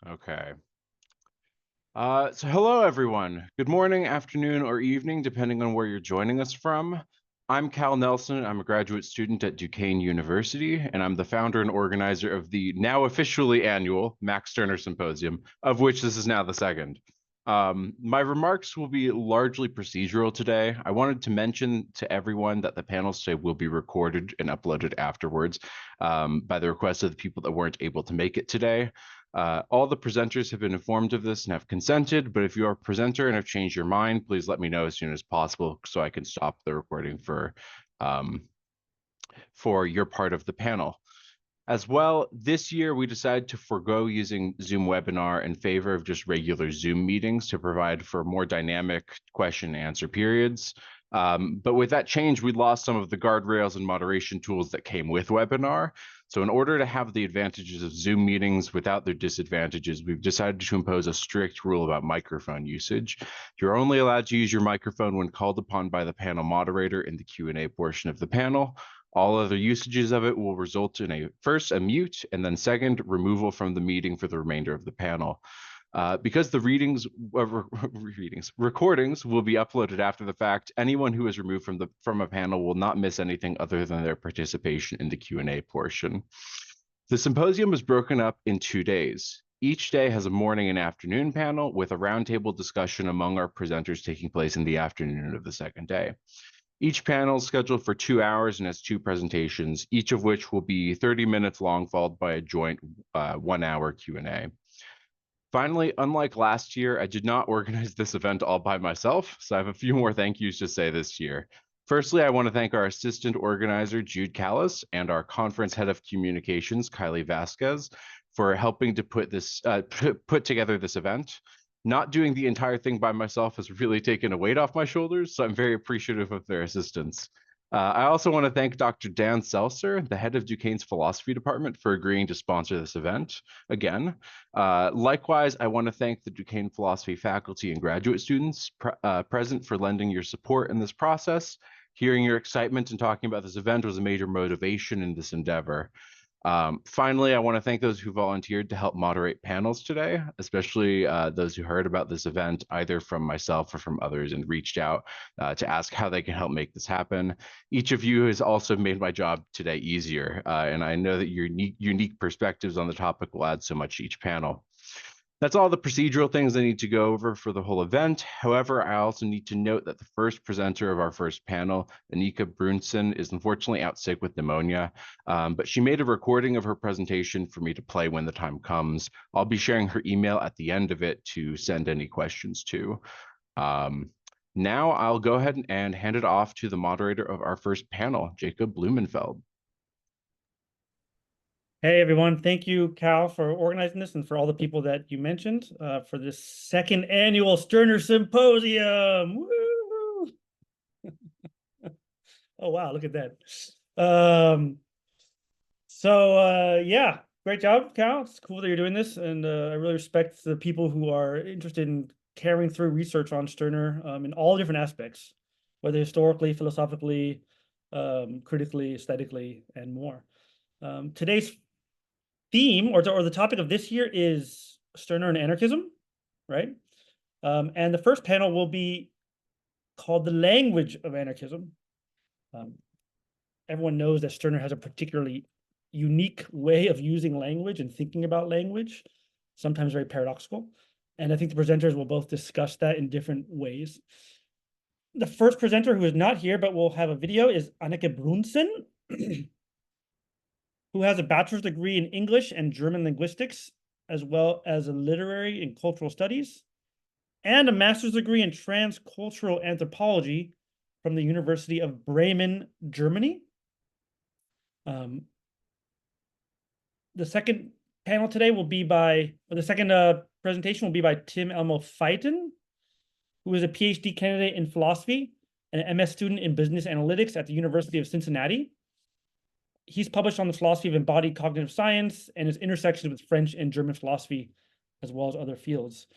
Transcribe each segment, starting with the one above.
Okay. So hello, everyone. Good morning, afternoon, or evening, depending on where you're joining us from. I'm Cal Nelson. I'm a graduate student at Duquesne University, and I'm the founder and organizer of the now officially annual Max Stirner Symposium, of which this is now the second. My remarks will be largely procedural today. I wanted to mention to everyone that the panels today will be recorded and uploaded afterwards by the request of the people that weren't able to make it today. All the presenters have been informed of this and have consented, but if you are a presenter and have changed your mind, please let me know as soon as possible so I can stop the recording for your part of the panel. As well, this year we decided to forego using Zoom webinar in favor of just regular Zoom meetings to provide for more dynamic question and answer periods. But with that change, we lost some of the guardrails and moderation tools that came with webinar. So in order to have the advantages of Zoom meetings without their disadvantages, we've decided to impose a strict rule about microphone usage. You're only allowed to use your microphone when called upon by the panel moderator in the Q&A portion of the panel. All other usages of it will result in first, a mute, and then second, removal from the meeting for the remainder of the panel. Because the recordings will be uploaded after the fact, anyone who is removed from a panel will not miss anything other than their participation in the Q&A portion. The symposium is broken up in 2 days. Each day has a morning and afternoon panel with a roundtable discussion among our presenters taking place in the afternoon of the second day. Each panel is scheduled for 2 hours and has 2 presentations, each of which will be 30 minutes long, followed by a joint 1-hour Q&A. Finally, unlike last year, I did not organize this event all by myself, so I have a few more thank yous to say this year. Firstly, I want to thank our assistant organizer, Jude Callis, and our conference head of communications, Kylie Vasquez, for helping to put together this event. Not doing the entire thing by myself has really taken a weight off my shoulders, so I'm very appreciative of their assistance. I also want to thank Dr. Dan Seltzer, the head of Duquesne's philosophy department, for agreeing to sponsor this event again. Likewise, I want to thank the Duquesne philosophy faculty and graduate students present for lending your support in this process. Hearing your excitement and talking about this event was a major motivation in this endeavor. Finally, I want to thank those who volunteered to help moderate panels today, especially those who heard about this event either from myself or from others and reached out to ask how they can help make this happen. Each of you has also made my job today easier, and I know that your unique perspectives on the topic will add so much to each panel. That's all the procedural things I need to go over for the whole event. However, I also need to note that the first presenter of our first panel, Aneka Brunßen, is unfortunately out sick with pneumonia, but she made a recording of her presentation for me to play when the time comes. I'll be sharing her email at the end of it to send any questions to. Now I'll go ahead and hand it off to the moderator of our first panel, Jacob Blumenfeld. Hey, everyone. Thank you, Cal, for organizing this and for all the people that you mentioned for this second annual Stirner Symposium. Woo! Oh, wow. Look at that. Yeah, great job, Cal. It's cool that you're doing this. And I really respect the people who are interested in carrying through research on Stirner in all different aspects, whether historically, philosophically, critically, aesthetically, and more. Today's theme or the topic of this year is Stirner and anarchism, right? And the first panel will be called The Language of Anarchism. Everyone knows that Stirner has a particularly unique way of using language and thinking about language, sometimes very paradoxical. And I think the presenters will both discuss that in different ways. The first presenter, who is not here but will have a video, is Aneka Brunßen, who has a bachelor's degree in English and German linguistics, as well as a literary and cultural studies, and a master's degree in transcultural anthropology from the University of Bremen, Germany. The second panel today will be the second presentation will be by Tim Elmo Feiten, who is a PhD candidate in philosophy and an MS student in business analytics at the University of Cincinnati. He's published on the philosophy of embodied cognitive science and its intersections with French and German philosophy, as well as other fields.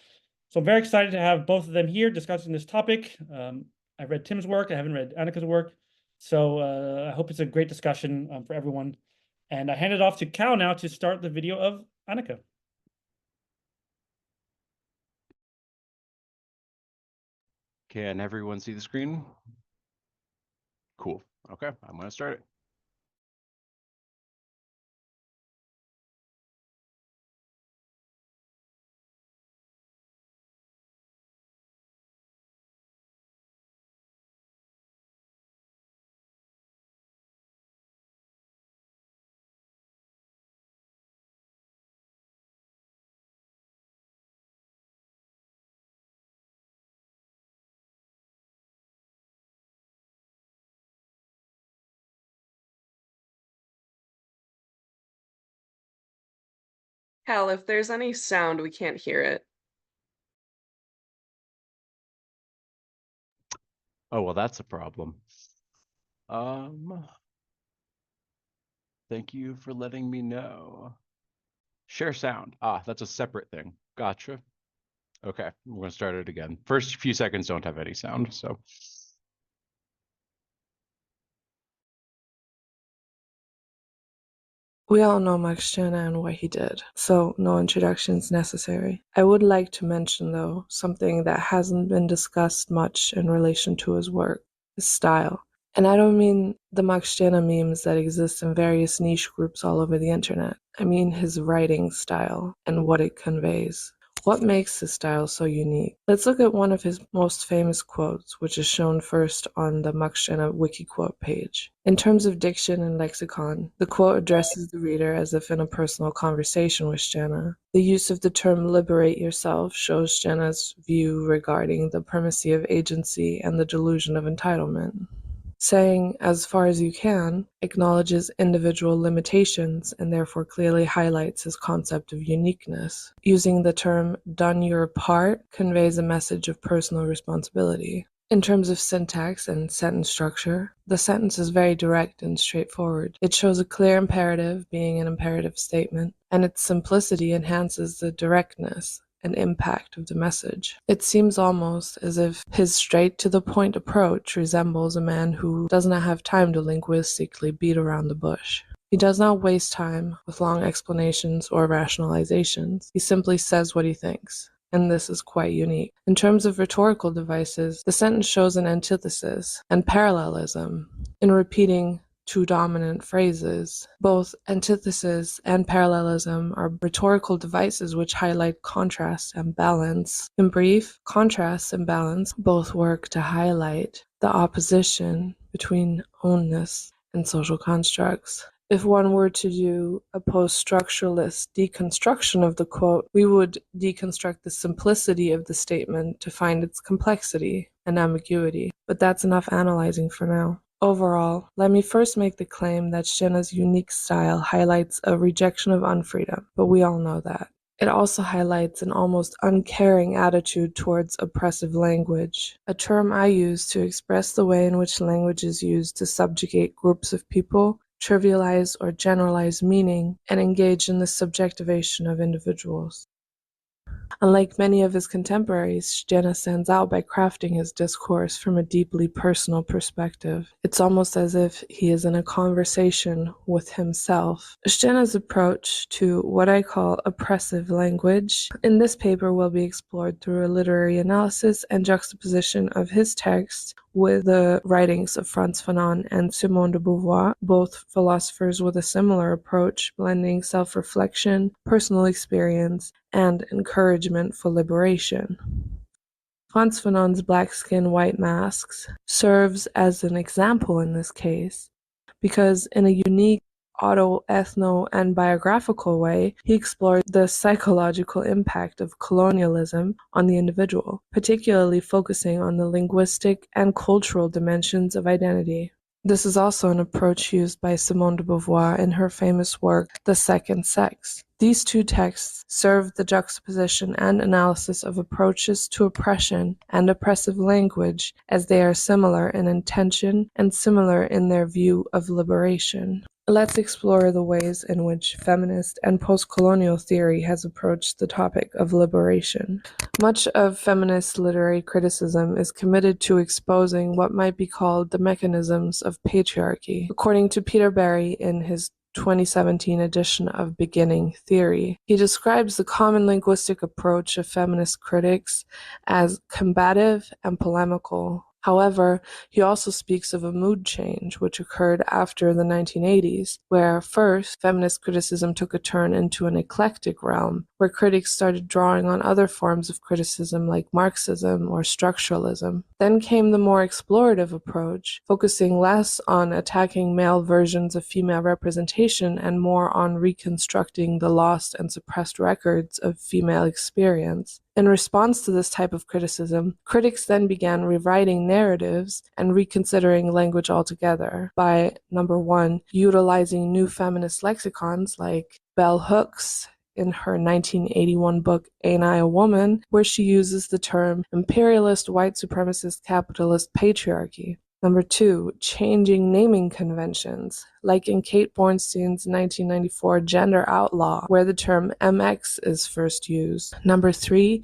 So I'm very excited to have both of them here discussing this topic. I've read Tim's work. I haven't read Aneka's work. So I hope it's a great discussion for everyone. And I hand it off to Cal now to start the video of Aneka. Can everyone see the screen? Cool. Okay, I'm going to start it. Hal, if there's any sound, we can't hear it. Oh, well, that's a problem. Thank you for letting me know. Share sound. Ah, that's a separate thing. Gotcha. Okay, we're going to start it again. First few seconds don't have any sound, so. We all know Max Stirner and what he did, so no introductions necessary. I would like to mention, though, something that hasn't been discussed much in relation to his work, his style. And I don't mean the Max Stirner memes that exist in various niche groups all over the internet. I mean his writing style and what it conveys. What makes his style so unique? Let's look at one of his most famous quotes, which is shown first on the Max Stirner wiki quote page. In terms of diction and lexicon, the quote addresses the reader as if in a personal conversation with Stirner. The use of the term liberate yourself shows Stirner's view regarding the primacy of agency and the delusion of entitlement. Saying, as far as you can, acknowledges individual limitations and therefore clearly highlights his concept of uniqueness. Using the term done your part conveys a message of personal responsibility. In terms of syntax and sentence structure, the sentence is very direct and straightforward. It shows a clear imperative being an imperative statement, and its simplicity enhances the directness and impact of the message. It seems almost as if his straight-to-the-point approach resembles a man who does not have time to linguistically beat around the bush. He does not waste time with long explanations or rationalizations. He simply says what he thinks, and this is quite unique. In terms of rhetorical devices, the sentence shows an antithesis and parallelism in repeating two dominant phrases. Both antithesis and parallelism are rhetorical devices which highlight contrast and balance. In brief, contrast and balance both work to highlight the opposition between ownness and social constructs. If one were to do a post-structuralist deconstruction of the quote, we would deconstruct the simplicity of the statement to find its complexity and ambiguity. But that's enough analyzing for now. Overall, let me first make the claim that Stirner's unique style highlights a rejection of unfreedom, but we all know that. It also highlights an almost uncaring attitude towards oppressive language, a term I use to express the way in which language is used to subjugate groups of people, trivialize or generalize meaning, and engage in the subjectivation of individuals. Unlike many of his contemporaries, Stirner stands out by crafting his discourse from a deeply personal perspective. It's almost as if he is in a conversation with himself. Stirner's approach to what I call oppressive language in this paper will be explored through a literary analysis and juxtaposition of his text with the writings of Frantz Fanon and Simone de Beauvoir, both philosophers with a similar approach, blending self-reflection, personal experience, and encouragement for liberation. Frantz Fanon's Black Skin, White Masks serves as an example in this case, because in a unique auto, ethno, and biographical way, he explored the psychological impact of colonialism on the individual, particularly focusing on the linguistic and cultural dimensions of identity. This is also an approach used by Simone de Beauvoir in her famous work, The Second Sex. These two texts serve the juxtaposition and analysis of approaches to oppression and oppressive language, as they are similar in intention and similar in their view of liberation. Let's explore the ways in which feminist and postcolonial theory has approached the topic of liberation. Much of feminist literary criticism is committed to exposing what might be called the mechanisms of patriarchy. According to Peter Barry in his 2017 edition of Beginning Theory. He describes the common linguistic approach of feminist critics as combative and polemical. However, he also speaks of a mood change which occurred after the 1980s, where first, feminist criticism took a turn into an eclectic realm, where critics started drawing on other forms of criticism like Marxism or structuralism. Then came the more explorative approach, focusing less on attacking male versions of female representation and more on reconstructing the lost and suppressed records of female experience. In response to this type of criticism, critics then began rewriting narratives and reconsidering language altogether by, number one, utilizing new feminist lexicons like Bell Hooks in her 1981 book, Ain't I a Woman?, where she uses the term imperialist, white supremacist, capitalist patriarchy. Number two, changing naming conventions, like in Kate Bornstein's 1994 Gender Outlaw, where the term MX is first used. Number three,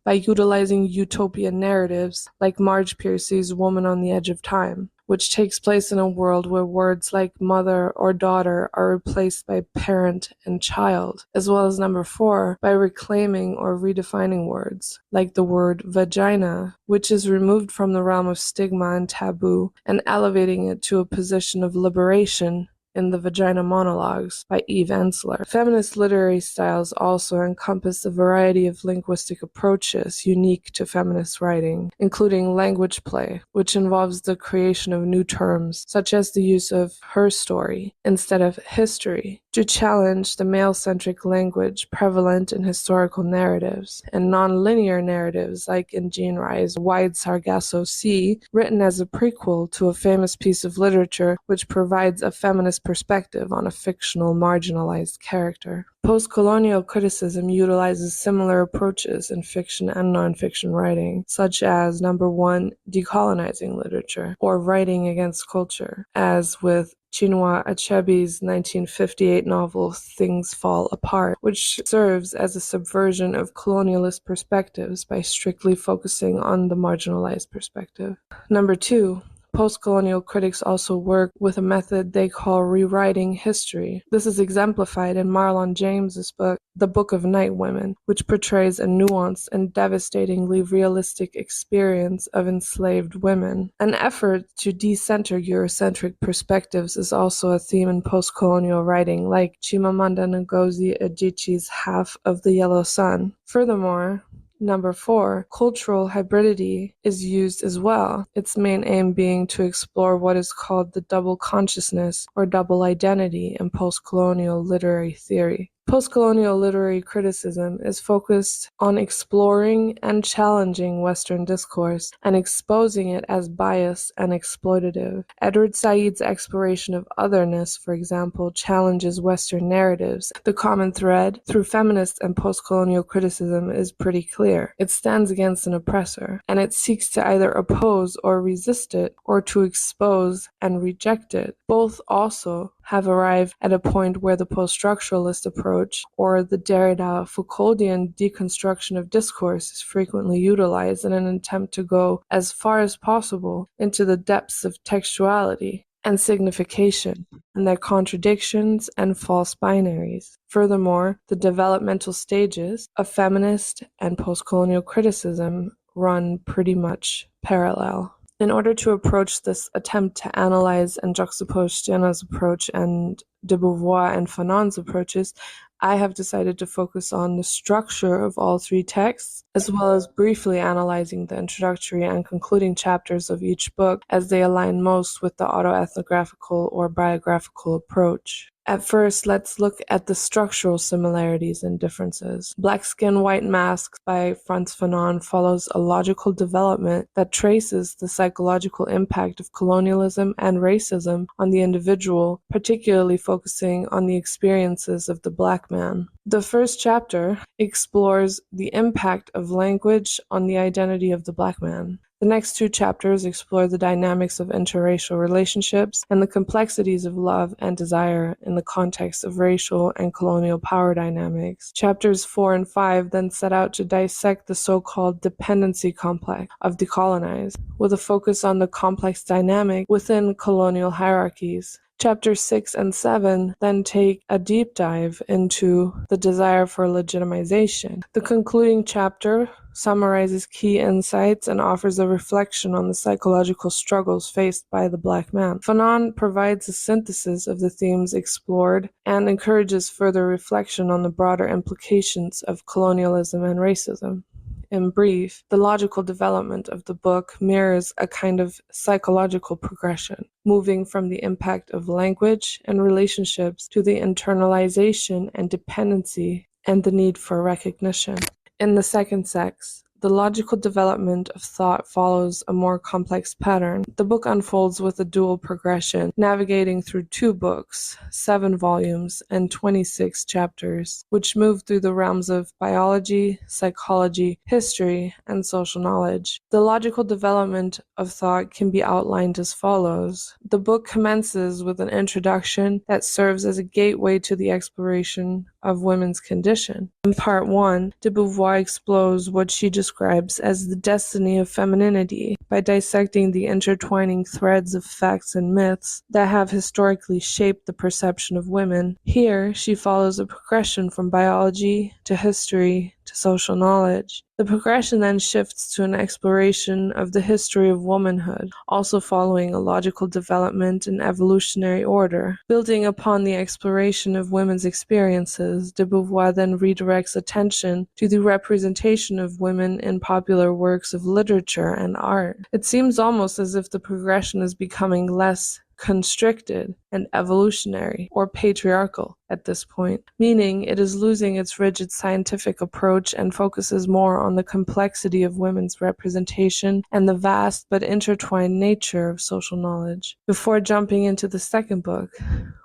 by utilizing utopian narratives, like Marge Piercy's Woman on the Edge of Time, which takes place in a world where words like mother or daughter are replaced by parent and child, as well as number four, by reclaiming or redefining words, like the word vagina, which is removed from the realm of stigma and taboo, and elevating it to a position of liberation in the Vagina Monologues by Eve Ensler. Feminist literary styles also encompass a variety of linguistic approaches unique to feminist writing, including language play, which involves the creation of new terms, such as the use of her story instead of history, to challenge the male-centric language prevalent in historical narratives, and non-linear narratives like in Jean Rye's Wide Sargasso Sea, written as a prequel to a famous piece of literature which provides a feminist perspective on a fictional marginalized character. Postcolonial criticism utilizes similar approaches in fiction and nonfiction writing, such as number one, decolonizing literature, or writing against culture, as with Chinua Achebe's 1958 novel Things Fall Apart, which serves as a subversion of colonialist perspectives by strictly focusing on the marginalized perspective. Number two, postcolonial critics also work with a method they call rewriting history. This is exemplified in Marlon James's book, The Book of Night Women, which portrays a nuanced and devastatingly realistic experience of enslaved women. An effort to decenter Eurocentric perspectives is also a theme in postcolonial writing, like Chimamanda Ngozi Adichie's Half of the Yellow Sun. Furthermore, number four, cultural hybridity is used as well, its main aim being to explore what is called the double consciousness or double identity in postcolonial literary theory. Postcolonial literary criticism is focused on exploring and challenging Western discourse and exposing it as biased and exploitative. Edward Said's exploration of otherness, for example, challenges Western narratives. The common thread through feminist and postcolonial criticism is pretty clear. It stands against an oppressor, and it seeks to either oppose or resist it, or to expose and reject it. Both also have arrived at a point where the post-structuralist approach, or the Derrida-Foucauldian deconstruction of discourse, is frequently utilized in an attempt to go as far as possible into the depths of textuality and signification, and their contradictions and false binaries. Furthermore, the developmental stages of feminist and postcolonial criticism run pretty much parallel. In order to approach this attempt to analyze and juxtapose Stirner's approach and de Beauvoir and Fanon's approaches, I have decided to focus on the structure of all three texts, as well as briefly analyzing the introductory and concluding chapters of each book as they align most with the autoethnographical or biographical approach. At first, let's look at the structural similarities and differences. Black Skin, White Masks by Frantz Fanon follows a logical development that traces the psychological impact of colonialism and racism on the individual, particularly focusing on the experiences of the Black man. The first chapter explores the impact of language on the identity of the Black man. The next two chapters explore the dynamics of interracial relationships and the complexities of love and desire in the context of racial and colonial power dynamics. Chapters 4 and 5 then set out to dissect the so-called dependency complex of decolonize, with a focus on the complex dynamic within colonial hierarchies, Chapters 6 and 7 then take a deep dive into the desire for legitimization. The concluding chapter summarizes key insights and offers a reflection on the psychological struggles faced by the Black man. Fanon provides a synthesis of the themes explored and encourages further reflection on the broader implications of colonialism and racism. In brief, the logical development of the book mirrors a kind of psychological progression, moving from the impact of language and relationships to the internalization and dependency and the need for recognition. In the second sex, the logical development of thought follows a more complex pattern. The book unfolds with a dual progression, navigating through 2 books, 7 volumes, and 26 chapters, which move through the realms of biology, psychology, history, and social knowledge. The logical development of thought can be outlined as follows. The book commences with an introduction that serves as a gateway to the exploration of women's condition. In part 1, de Beauvoir explores what she describes as the destiny of femininity by dissecting the intertwining threads of facts and myths that have historically shaped the perception of women. Here, she follows a progression from biology to history to social knowledge. The progression then shifts to an exploration of the history of womanhood, also following a logical development in evolutionary order. Building upon the exploration of women's experiences, de Beauvoir then redirects attention to the representation of women in popular works of literature and art. It seems almost as if the progression is becoming less constricted and evolutionary or patriarchal at this point, meaning it is losing its rigid scientific approach and focuses more on the complexity of women's representation and the vast but intertwined nature of social knowledge. Before jumping into the second book,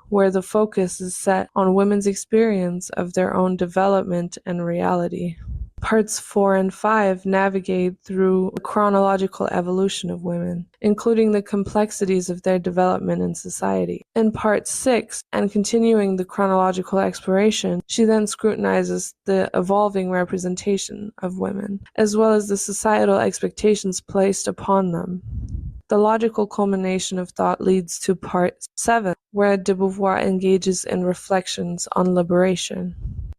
where the focus is set on women's experience of their own development and reality. Parts 4 and 5 navigate through the chronological evolution of women, including the complexities of their development in society. In part 6, and continuing the chronological exploration, she then scrutinizes the evolving representation of women, as well as the societal expectations placed upon them. The logical culmination of thought leads to part 7, where de Beauvoir engages in reflections on liberation.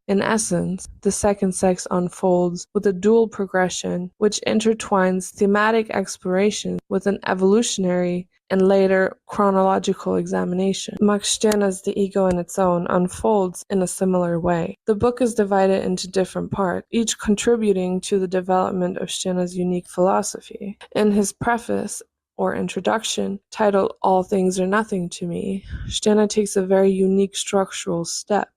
In essence, the second sex unfolds with a dual progression which intertwines thematic exploration with an evolutionary and later chronological examination. Max Stirner's The Ego in Its Own unfolds in a similar way. The book is divided into different parts, each contributing to the development of Stirner's unique philosophy. In his preface, or introduction, titled All Things or Nothing to Me, Stirner takes a very unique structural step.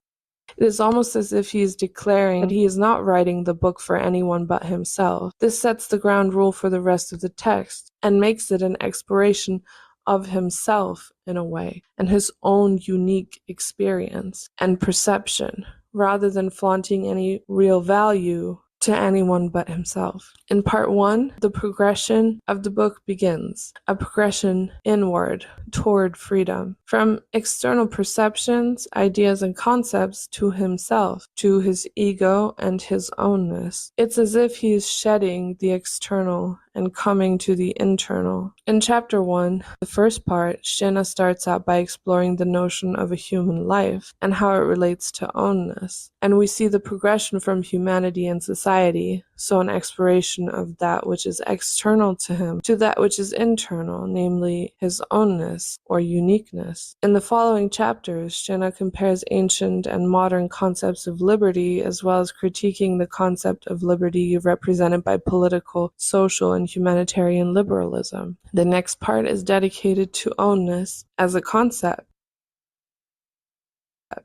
It is almost as if he is declaring that he is not writing the book for anyone but himself. This sets the ground rule for the rest of the text and makes it an exploration of himself in a way, and his own unique experience and perception, rather than flaunting any real value to anyone but himself. In part 1, the progression of the book begins, a progression inward toward freedom, from external perceptions, ideas, and concepts to himself, to his ego and his ownness. It's as if he is shedding the external and coming to the internal. In chapter 1, the first part, Stirner starts out by exploring the notion of a human life and how it relates to ownness. And we see the progression from humanity and society, so an exploration of that which is external to him, to that which is internal, namely his ownness or uniqueness. In the following chapters, Stirner compares ancient and modern concepts of liberty, as well as critiquing the concept of liberty represented by political, social, and humanitarian liberalism. The next part is dedicated to ownness as a concept.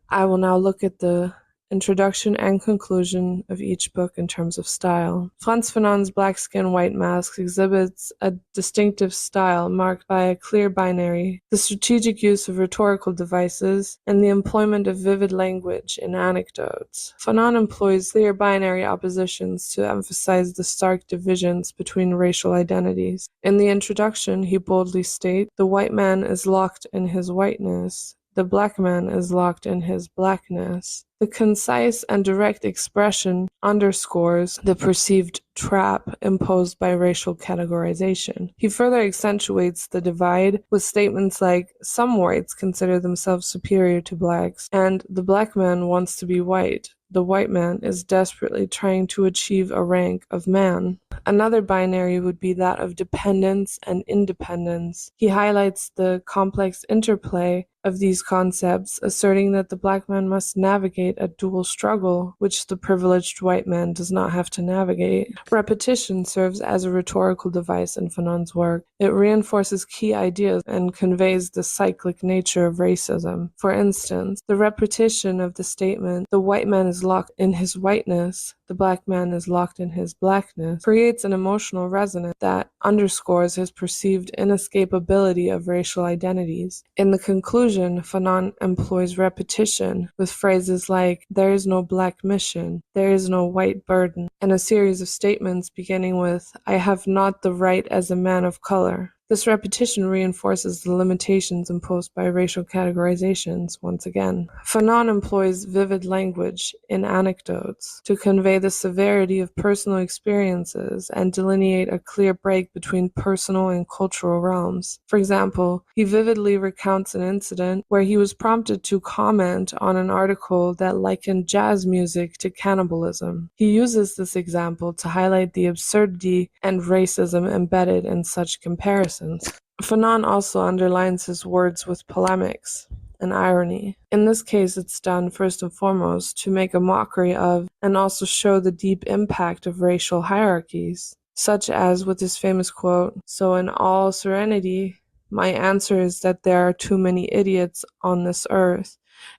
I will now look at the introduction and conclusion of each book in terms of style. Frantz Fanon's Black Skin, White Masks exhibits a distinctive style marked by a clear binary, the strategic use of rhetorical devices, and the employment of vivid language in anecdotes. Fanon employs clear binary oppositions to emphasize the stark divisions between racial identities. In the introduction, he boldly states, "The white man is locked in his whiteness, the black man is locked in his blackness. The concise and direct expression underscores the perceived trap imposed by racial categorization. He further accentuates the divide with statements like, some whites consider themselves superior to blacks, and the black man wants to be white. The white man is desperately trying to achieve a rank of man. Another binary would be that of dependence and independence. He highlights the complex interplay of these concepts, asserting that the black man must navigate a dual struggle, which the privileged white man does not have to navigate. Repetition serves as a rhetorical device in Fanon's work. It reinforces key ideas and conveys the cyclic nature of racism. For instance, the repetition of the statement, the white man is locked in his whiteness, the black man is locked in his blackness, creates an emotional resonance that underscores his perceived inescapability of racial identities. In the conclusion, Fanon employs repetition with phrases like, there is no black mission, there is no white burden, and a series of statements beginning with, I have not the right as a man of color. This repetition reinforces the limitations imposed by racial categorizations once again. Fanon employs vivid language in anecdotes to convey the severity of personal experiences and delineate a clear break between personal and cultural realms. For example, he vividly recounts an incident where he was prompted to comment on an article that likened jazz music to cannibalism. He uses this example to highlight the absurdity and racism embedded in such comparisons. Fanon also underlines his words with polemics and irony. In this case, it's done first and foremost to make a mockery of and also show the deep impact of racial hierarchies, such as with his famous quote, so in all serenity, my answer is that there are too many idiots on this earth,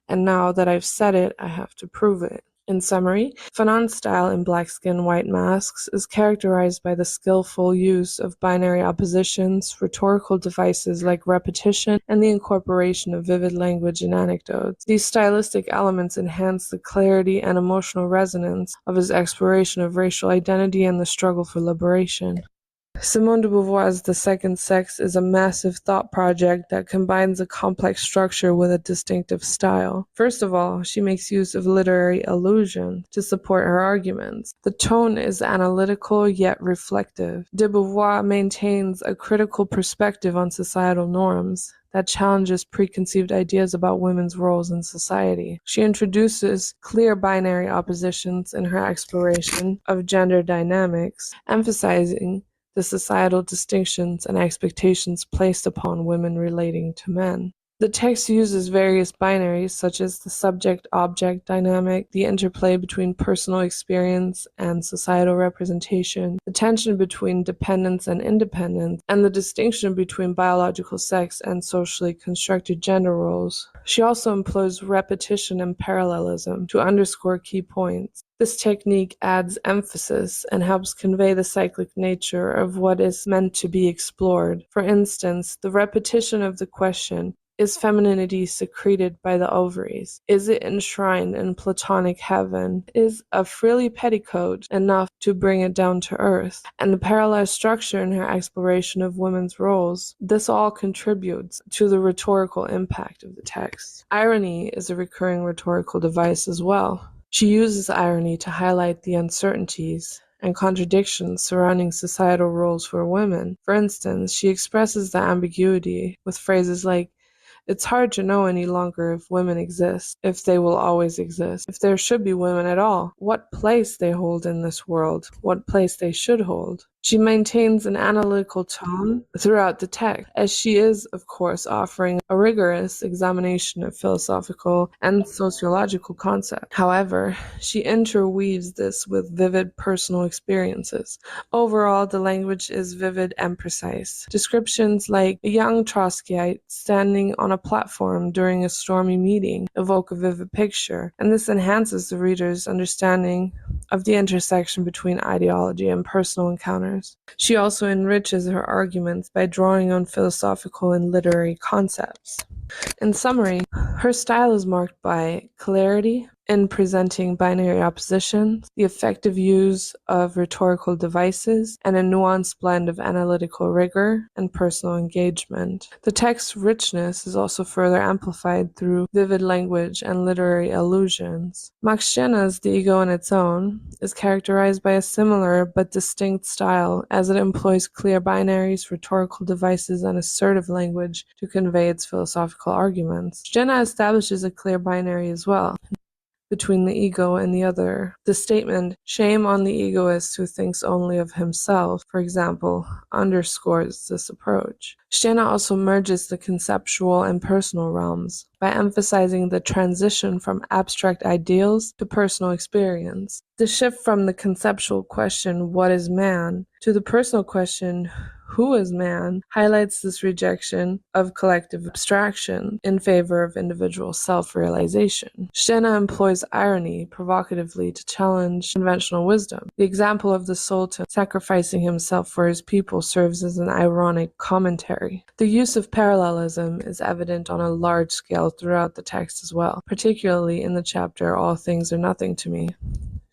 and now that I've said it, I have to prove it. In summary, Fanon's style in Black Skin, White Masks is characterized by the skillful use of binary oppositions, rhetorical devices like repetition, and the incorporation of vivid language and anecdotes. These stylistic elements enhance the clarity and emotional resonance of his exploration of racial identity and the struggle for liberation. Simone de Beauvoir's The Second Sex is a massive thought project that combines a complex structure with a distinctive style. First of all, she makes use of literary allusion to support her arguments. The tone is analytical yet reflective. De Beauvoir maintains a critical perspective on societal norms that challenges preconceived ideas about women's roles in society. She introduces clear binary oppositions in her exploration of gender dynamics, emphasizing the societal distinctions and expectations placed upon women relating to men. The text uses various binaries such as the subject-object dynamic, the interplay between personal experience and societal representation, the tension between dependence and independence, and the distinction between biological sex and socially constructed gender roles. She also employs repetition and parallelism to underscore key points. This technique adds emphasis and helps convey the cyclic nature of what is meant to be explored. For instance, the repetition of the question, is femininity secreted by the ovaries? Is it enshrined in platonic heaven? Is a frilly petticoat enough to bring it down to earth? And the parallel structure in her exploration of women's roles, this all contributes to the rhetorical impact of the text. Irony is a recurring rhetorical device as well. She uses irony to highlight the uncertainties and contradictions surrounding societal roles for women. For instance, she expresses the ambiguity with phrases like, it's hard to know any longer if women exist, if they will always exist, if there should be women at all, what place they hold in this world, what place they should hold. She maintains an analytical tone throughout the text, as she is, of course, offering a rigorous examination of philosophical and sociological concepts. However, she interweaves this with vivid personal experiences. Overall, the language is vivid and precise. Descriptions like a young Trotskyite standing on a platform during a stormy meeting evoke a vivid picture, and this enhances the reader's understanding of the intersection between ideology and personal encounters. She also enriches her arguments by drawing on philosophical and literary concepts. In summary, her style is marked by clarity, in presenting binary oppositions, the effective use of rhetorical devices, and a nuanced blend of analytical rigor and personal engagement. The text's richness is also further amplified through vivid language and literary allusions. Max Stirner's The Ego in Its Own is characterized by a similar but distinct style, as it employs clear binaries, rhetorical devices, and assertive language to convey its philosophical arguments. Stirner establishes a clear binary as well between the ego and the other. The statement, "shame on the egoist who thinks only of himself," for example, underscores this approach. Stirner also merges the conceptual and personal realms by emphasizing the transition from abstract ideals to personal experience. The shift from the conceptual question, "what is man?" to the personal question, "who is man?" highlights this rejection of collective abstraction in favor of individual self-realization. Stirner employs irony provocatively to challenge conventional wisdom. The example of the sultan sacrificing himself for his people serves as an ironic commentary. The use of parallelism is evident on a large scale throughout the text as well, particularly in the chapter "All Things Are Nothing to Me."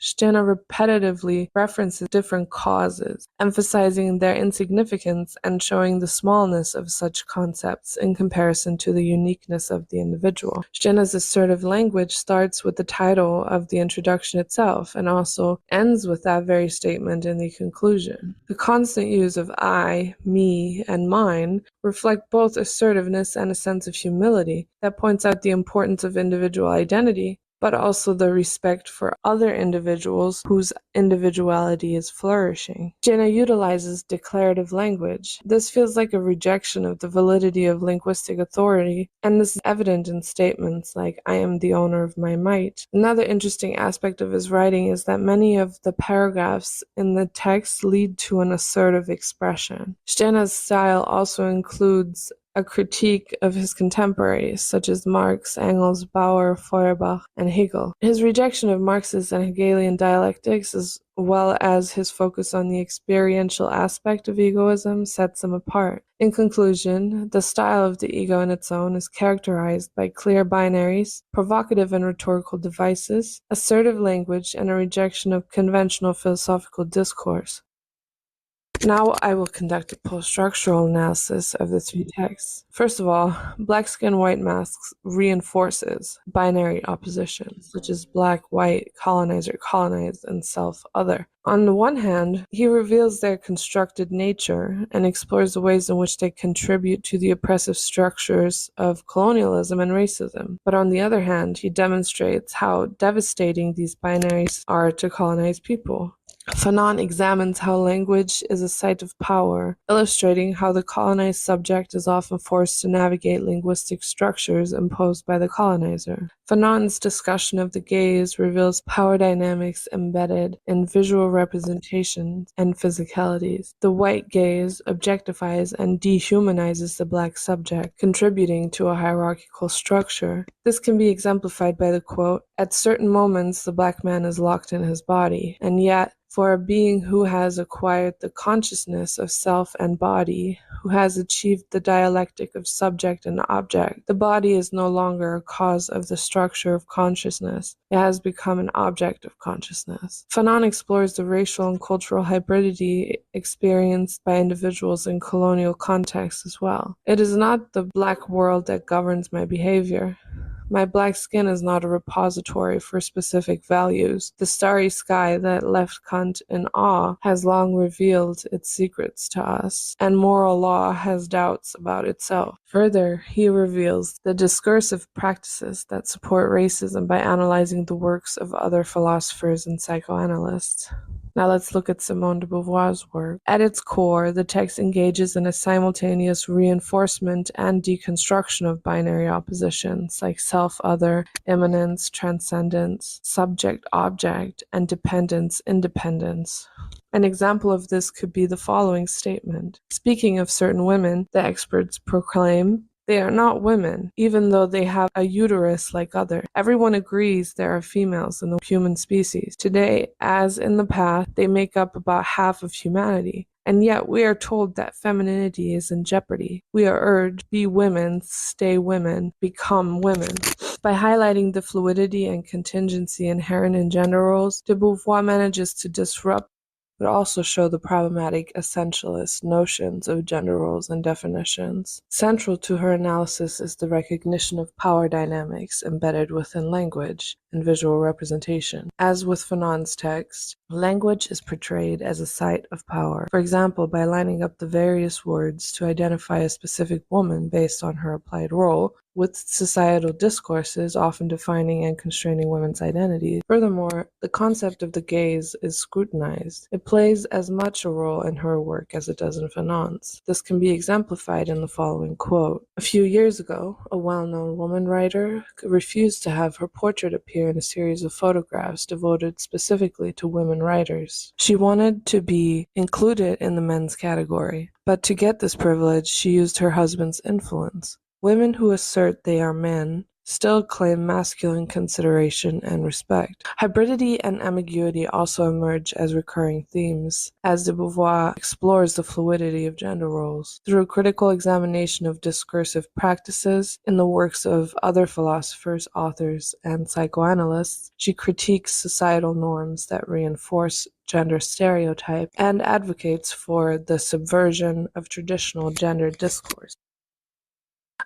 Stirner repetitively references different causes, emphasizing their insignificance and showing the smallness of such concepts in comparison to the uniqueness of the individual. Stirner's assertive language starts with the title of the introduction itself and also ends with that very statement in the conclusion. The constant use of I, me, and mine reflect both assertiveness and a sense of humility that points out the importance of individual identity, but also the respect for other individuals whose individuality is flourishing. Stirner utilizes declarative language. This feels like a rejection of the validity of linguistic authority, and this is evident in statements like, "I am the owner of my might." Another interesting aspect of his writing is that many of the paragraphs in the text lead to an assertive expression. Stirner's style also includes a critique of his contemporaries, such as Marx, Engels, Bauer, Feuerbach, and Hegel. His rejection of Marxist and Hegelian dialectics, as well as his focus on the experiential aspect of egoism, sets him apart. In conclusion, the style of The Ego in Its Own is characterized by clear binaries, provocative and rhetorical devices, assertive language, and a rejection of conventional philosophical discourse. Now I will conduct a post-structural analysis of the three texts. First of all, Black Skin, White Masks reinforces binary oppositions, such as black, white, colonizer, colonized, and self-other. On the one hand, he reveals their constructed nature and explores the ways in which they contribute to the oppressive structures of colonialism and racism. But on the other hand, he demonstrates how devastating these binaries are to colonized people. Fanon examines how language is a site of power, illustrating how the colonized subject is often forced to navigate linguistic structures imposed by the colonizer. Fanon's discussion of the gaze reveals power dynamics embedded in visual representations and physicalities. The white gaze objectifies and dehumanizes the black subject, contributing to a hierarchical structure. This can be exemplified by the quote, "At certain moments the black man is locked in his body, and yet for a being who has acquired the consciousness of self and body, who has achieved the dialectic of subject and object, the body is no longer a cause of the structure of consciousness. It has become an object of consciousness." Fanon explores the racial and cultural hybridity experienced by individuals in colonial contexts as well. "It is not the black world that governs my behavior. My black skin is not a repository for specific values. The starry sky that left Kant in awe has long revealed its secrets to us, and moral law has doubts about itself." Further, he reveals the discursive practices that support racism by analyzing the works of other philosophers and psychoanalysts. Now let's look at Simone de Beauvoir's work. At its core, the text engages in a simultaneous reinforcement and deconstruction of binary oppositions like self-other, immanence, transcendence, subject-object, and dependence-independence. An example of this could be the following statement. Speaking of certain women, the experts proclaim, "They are not women, even though they have a uterus like others. Everyone agrees there are females in the human species. Today, as in the past, they make up about half of humanity. And yet we are told that femininity is in jeopardy. We are urged, be women, stay women, become women." By highlighting the fluidity and contingency inherent in gender roles, de Beauvoir manages to disrupt but also show the problematic essentialist notions of gender roles and definitions. Central to her analysis is the recognition of power dynamics embedded within language and visual representation. As with Fanon's text, language is portrayed as a site of power. For example, by lining up the various words to identify a specific woman based on her applied role, with societal discourses often defining and constraining women's identities. Furthermore, the concept of the gaze is scrutinized. It plays as much a role in her work as it does in Fanon's. This can be exemplified in the following quote. A few years ago, a well-known woman writer refused to have her portrait appear in a series of photographs devoted specifically to women writers. She wanted to be included in the men's category, but to get this privilege, she used her husband's influence. Women who assert they are men still claim masculine consideration and respect. Hybridity and ambiguity also emerge as recurring themes, as de Beauvoir explores the fluidity of gender roles. Through a critical examination of discursive practices in the works of other philosophers, authors, and psychoanalysts, she critiques societal norms that reinforce gender stereotype and advocates for the subversion of traditional gender discourse.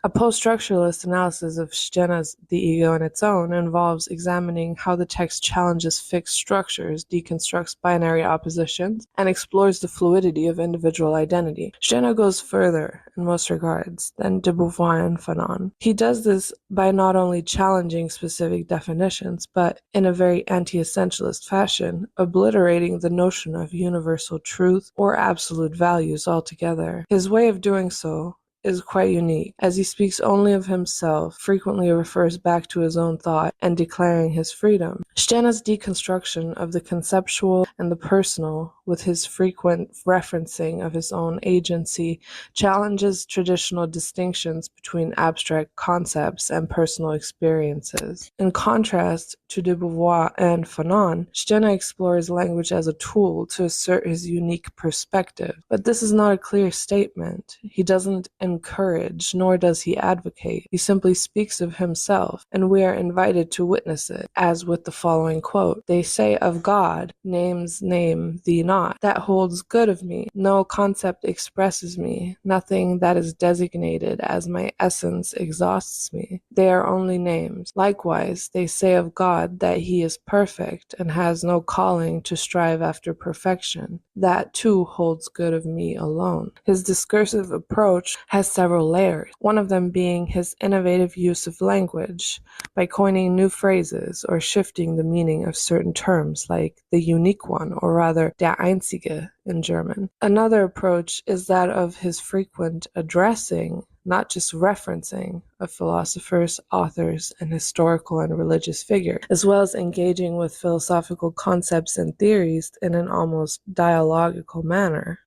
A post-structuralist analysis of Stirner's The Ego and Its Own involves examining how the text challenges fixed structures, deconstructs binary oppositions, and explores the fluidity of individual identity. Stirner goes further, in most regards, than de Beauvoir and Fanon. He does this by not only challenging specific definitions, but in a very anti-essentialist fashion, obliterating the notion of universal truth or absolute values altogether. His way of doing so is quite unique, as he speaks only of himself, frequently refers back to his own thought, and declaring his freedom. Stirner's deconstruction of the conceptual and the personal, with his frequent referencing of his own agency, challenges traditional distinctions between abstract concepts and personal experiences. In contrast to de Beauvoir and Fanon, Stirner explores language as a tool to assert his unique perspective. But this is not a clear statement. He doesn't encourage, nor does he advocate. He simply speaks of himself, and we are invited to witness it, as with the following quote. They say of God, names name thee not. That holds good of me. No concept expresses me. Nothing that is designated as my essence exhausts me. They are only names. Likewise, they say of God that he is perfect and has no calling to strive after perfection. That too holds good of me alone. His discursive approach has several layers, one of them being his innovative use of language by coining new phrases or shifting the meaning of certain terms like the unique one, or rather der Einzige in German. Another approach is that of his frequent addressing, not just referencing, of philosophers, authors, and historical and religious figures, as well as engaging with philosophical concepts and theories in an almost dialogical manner.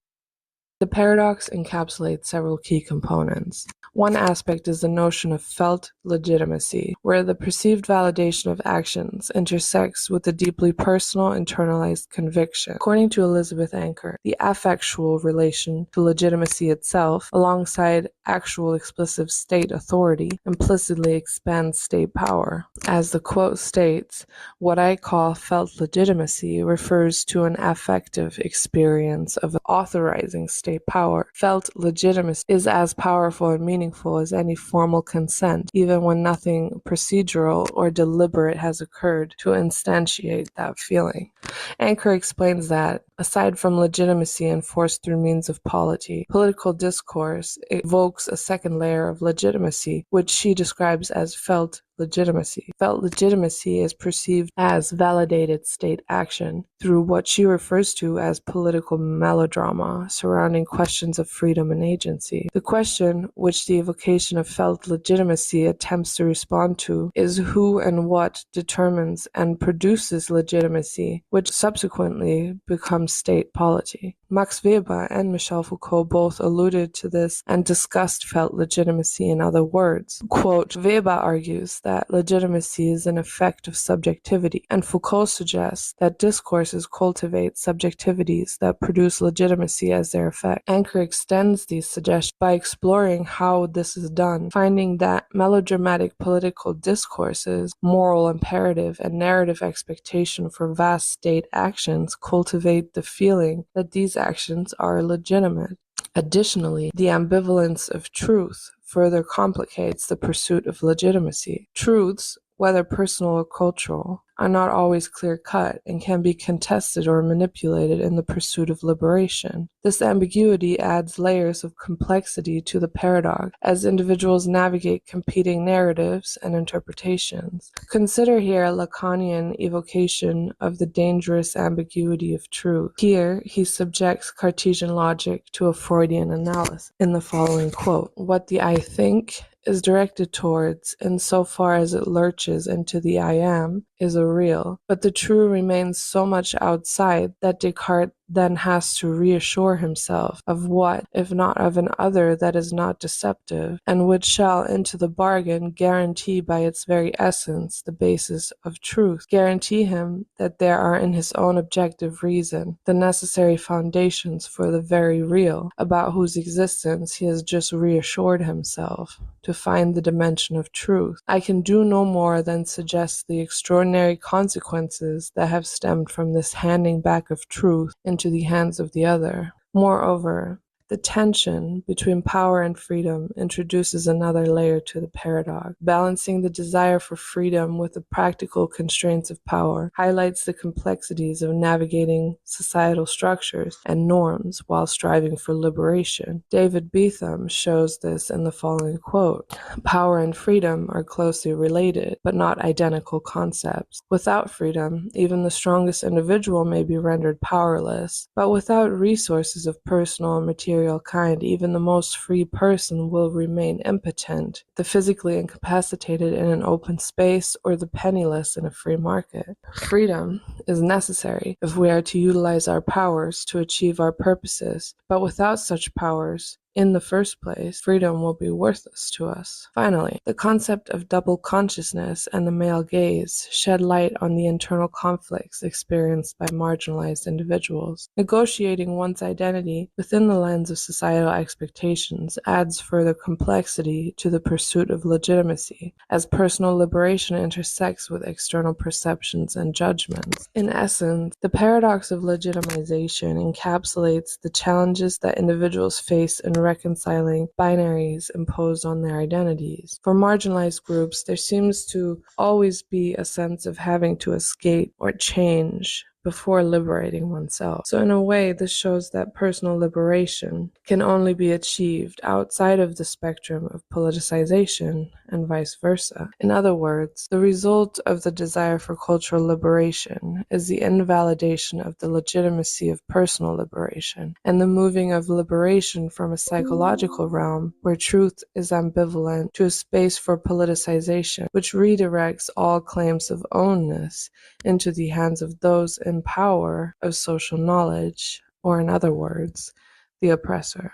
The paradox encapsulates several key components. One aspect is the notion of felt legitimacy, where the perceived validation of actions intersects with a deeply personal, internalized conviction. According to Elizabeth Anker, the affectual relation to legitimacy itself, alongside actual explicit state authority, implicitly expands state power. As the quote states, what I call felt legitimacy refers to an affective experience of authorizing state power. Felt legitimacy is as powerful and meaningful as any formal consent, even when nothing procedural or deliberate has occurred to instantiate that feeling. Anker explains that, aside from legitimacy enforced through means of polity, political discourse evokes a second layer of legitimacy, which she describes as felt legitimacy. Felt legitimacy is perceived as validated state action through what she refers to as political melodrama surrounding questions of freedom and agency. The question, which the evocation of felt legitimacy attempts to respond to, is who and what determines and produces legitimacy, which subsequently becomes becomes state polity. Max Weber and Michel Foucault both alluded to this and discussed felt legitimacy in other words. Quote, Weber argues that legitimacy is an effect of subjectivity, and Foucault suggests that discourses cultivate subjectivities that produce legitimacy as their effect. Anker extends these suggestions by exploring how this is done, finding that melodramatic political discourses, moral imperative, and narrative expectation for vast state actions cultivate the feeling that these actions are legitimate. Additionally, the ambivalence of truth further complicates the pursuit of legitimacy. Truths, whether personal or cultural, are not always clear-cut and can be contested or manipulated in the pursuit of liberation. This ambiguity adds layers of complexity to the paradox as individuals navigate competing narratives and interpretations. Consider here a Lacanian evocation of the dangerous ambiguity of truth. Here, he subjects Cartesian logic to a Freudian analysis in the following quote, "What the I think is directed towards, insofar as it lurches into the I am, is a real, but the true remains so much outside that Descartes then has to reassure himself of what, if not of an other that is not deceptive, and which shall into the bargain guarantee by its very essence the basis of truth, guarantee him that there are in his own objective reason the necessary foundations for the very real, about whose existence he has just reassured himself, to find the dimension of truth. I can do no more than suggest the extraordinary consequences that have stemmed from this handing back of truth into the hands of the other. Moreover, the tension between power and freedom introduces another layer to the paradox. Balancing the desire for freedom with the practical constraints of power highlights the complexities of navigating societal structures and norms while striving for liberation. David Beetham shows this in the following quote, "Power and freedom are closely related, but not identical concepts. Without freedom, even the strongest individual may be rendered powerless, but without resources of personal and material kind, even the most free person will remain impotent, the physically incapacitated in an open space or the penniless in a free market. Freedom is necessary if we are to utilize our powers to achieve our purposes, but without such powers, in the first place, freedom will be worthless to us." Finally, the concept of double consciousness and the male gaze shed light on the internal conflicts experienced by marginalized individuals. Negotiating one's identity within the lens of societal expectations adds further complexity to the pursuit of legitimacy, as personal liberation intersects with external perceptions and judgments. In essence, the paradox of legitimization encapsulates the challenges that individuals face in reconciling binaries imposed on their identities. For marginalized groups, there seems to always be a sense of having to escape or change before liberating oneself. So in a way, this shows that personal liberation can only be achieved outside of the spectrum of politicization and vice versa. In other words, the result of the desire for cultural liberation is the invalidation of the legitimacy of personal liberation and the moving of liberation from a psychological realm where truth is ambivalent to a space for politicization, which redirects all claims of ownness into the hands of those in power of social knowledge, or in other words, the oppressor.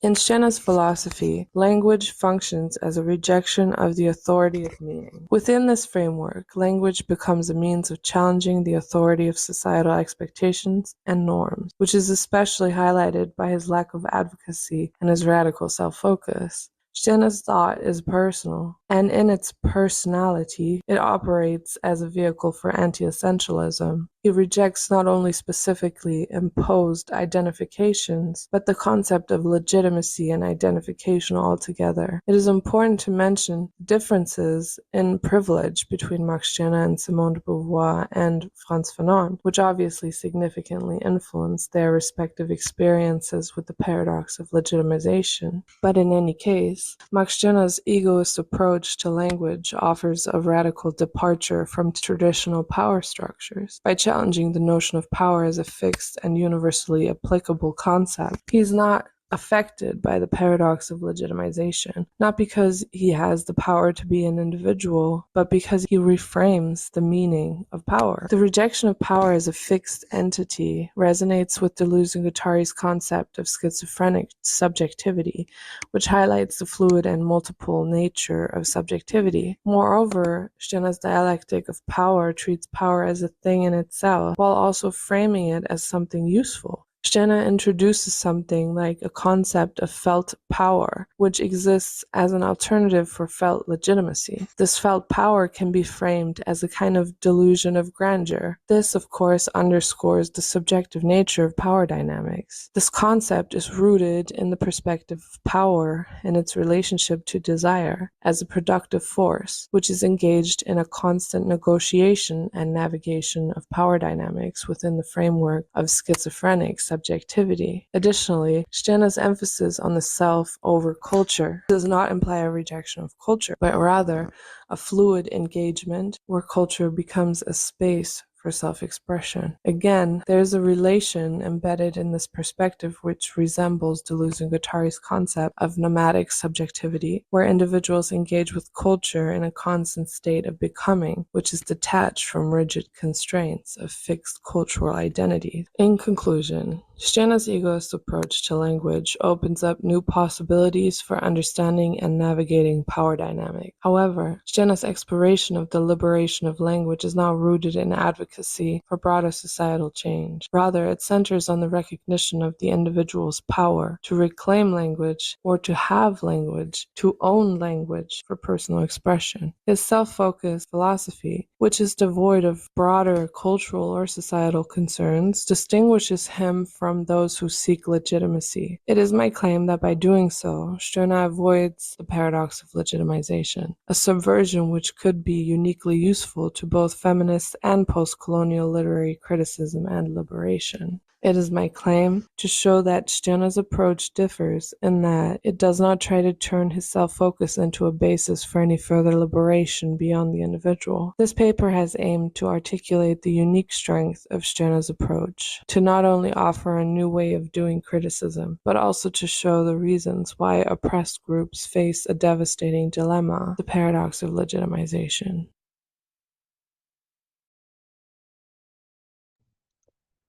In Stirner's philosophy, language functions as a rejection of the authority of meaning. Within this framework, language becomes a means of challenging the authority of societal expectations and norms, which is especially highlighted by his lack of advocacy and his radical self-focus. Stirner's thought is personal, and in its personality, it operates as a vehicle for anti-essentialism. He rejects not only specifically imposed identifications, but the concept of legitimacy and identification altogether. It is important to mention differences in privilege between Max Stirner and Simone de Beauvoir and Frantz Fanon, which obviously significantly influenced their respective experiences with the paradox of legitimization. But in any case, Max Stirner's egoist approach to language offers a radical departure from traditional power structures. By challenging the notion of power as a fixed and universally applicable concept, he's not affected by the paradox of legitimization, not because he has the power to be an individual, but because he reframes the meaning of power. The rejection of power as a fixed entity resonates with Deleuze-Guattari's concept of schizophrenic subjectivity, which highlights the fluid and multiple nature of subjectivity. Moreover, Stirner's dialectic of power treats power as a thing in itself, while also framing it as something useful. Stirner introduces something like a concept of felt power, which exists as an alternative for felt legitimacy. This felt power can be framed as a kind of delusion of grandeur. This, of course, underscores the subjective nature of power dynamics. This concept is rooted in the perspective of power and its relationship to desire as a productive force, which is engaged in a constant negotiation and navigation of power dynamics within the framework of schizophrenic subjectivity. Additionally, Stirner's emphasis on the self over culture does not imply a rejection of culture, but rather a fluid engagement where culture becomes a space for self-expression. Again, there is a relation embedded in this perspective which resembles Deleuze-Guattari's concept of nomadic subjectivity, where individuals engage with culture in a constant state of becoming, which is detached from rigid constraints of fixed cultural identities. In conclusion, Stirner's egoist approach to language opens up new possibilities for understanding and navigating power dynamics. However, Stirner's exploration of the liberation of language is not rooted in advocacy for broader societal change. Rather, it centers on the recognition of the individual's power to reclaim language or to have language, to own language for personal expression. His self-focused philosophy, which is devoid of broader cultural or societal concerns, distinguishes him from those who seek legitimacy. It is my claim that by doing so, Stirner avoids the paradox of legitimization, a subversion which could be uniquely useful to both feminist and postcolonial literary criticism and liberation. It is my claim to show that Stirner's approach differs in that it does not try to turn his self-focus into a basis for any further liberation beyond the individual. This paper has aimed to articulate the unique strength of Stirner's approach, to not only offer a new way of doing criticism, but also to show the reasons why oppressed groups face a devastating dilemma, the paradox of legitimization.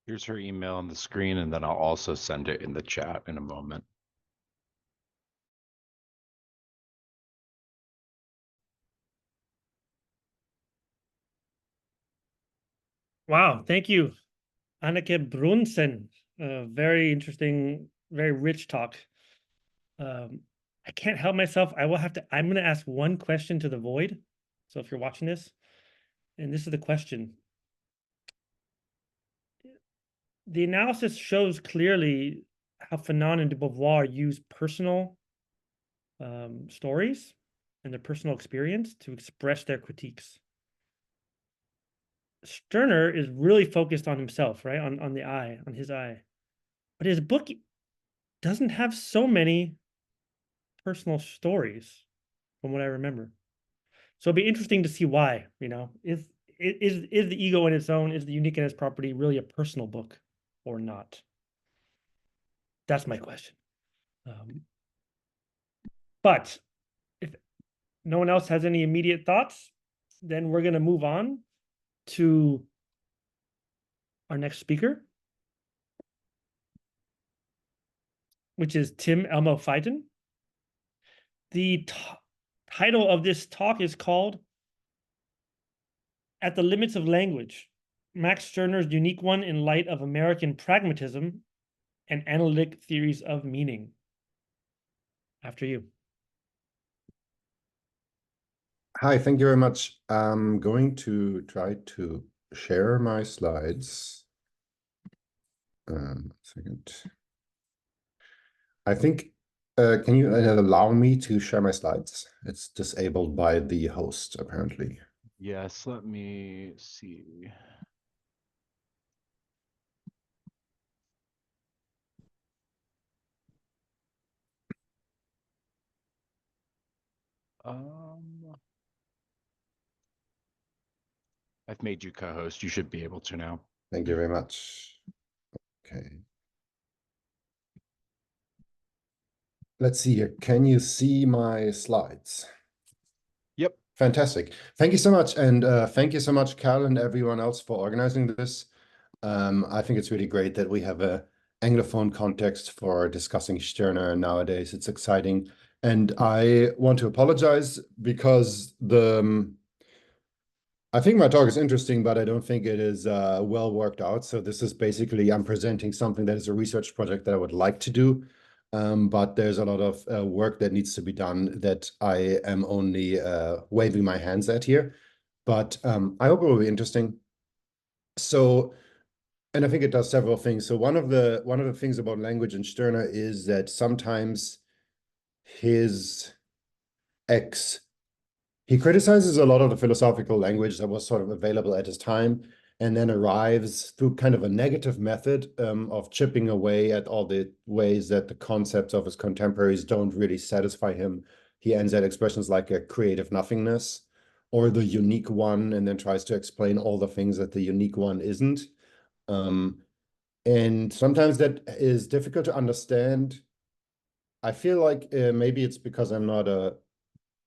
Here's her email on the screen, and then I'll also send it in the chat in a moment. Wow, thank you, Aneka Brunßen. Very interesting, very rich talk. I can't help myself. I'm going to ask one question to the void. So if you're watching this, and this is the question. The analysis shows clearly how Fanon and de Beauvoir use personal stories and their personal experience to express their critiques. Stirner is really focused on himself, right? On the I, on his I. But his book doesn't have so many personal stories from what I remember. So it'd be interesting to see why, is the ego in its own, is the unique in its property really a personal book or not? That's my question. But if no one else has any immediate thoughts, then we're going to move on to our next speaker, which is Tim Elmo Feiten. The title of this talk is called At the Limits of Language, Max Stirner's Unique One in Light of American Pragmatism and Analytic Theories of Meaning. After you. Hi, thank you very much. I'm going to try to share my slides. Second. I think, can you allow me to share my slides? It's disabled by the host, apparently. Yes, let me see. I've made you co-host. You should be able to now. Thank you very much. Okay. let's see here. Can you see my slides? Yep. Fantastic. Thank you so much. And thank you so much, Cal, and everyone else for organizing this. I think it's really great that we have a Anglophone context for discussing Stirner nowadays. It's exciting. And I want to apologize because I think my talk is interesting, but I don't think it is well worked out. So this is basically, I'm presenting something that is a research project that I would like to do. But there's a lot of work that needs to be done that I am only waving my hands at here. But I hope it will be interesting. So, and I think it does several things. So one of the things about language in Stirner is that sometimes he criticizes a lot of the philosophical language that was sort of available at his time, and then arrives through kind of a negative method of chipping away at all the ways that the concepts of his contemporaries don't really satisfy him. He ends at expressions like a creative nothingness or the unique one, and then tries to explain all the things that the unique one isn't. And sometimes that is difficult to understand. I feel like maybe it's because I'm not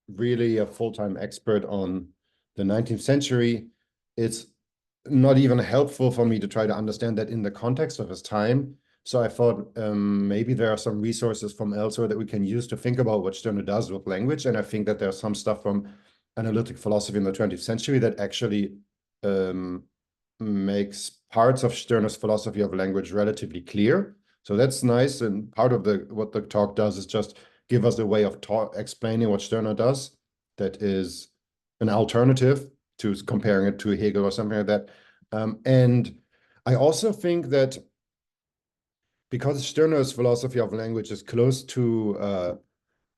really a full-time expert on the 19th century. It's not even helpful for me to try to understand that in the context of his time. So I thought maybe there are some resources from elsewhere that we can use to think about what Stirner does with language. And I think that there's some stuff from analytic philosophy in the 20th century that actually makes parts of Stirner's philosophy of language relatively clear. So that's nice. And part of what the talk does is just give us a way of explaining what Stirner does that is an alternative to comparing it to Hegel or something like that. And I also think that because Stirner's philosophy of language is close to a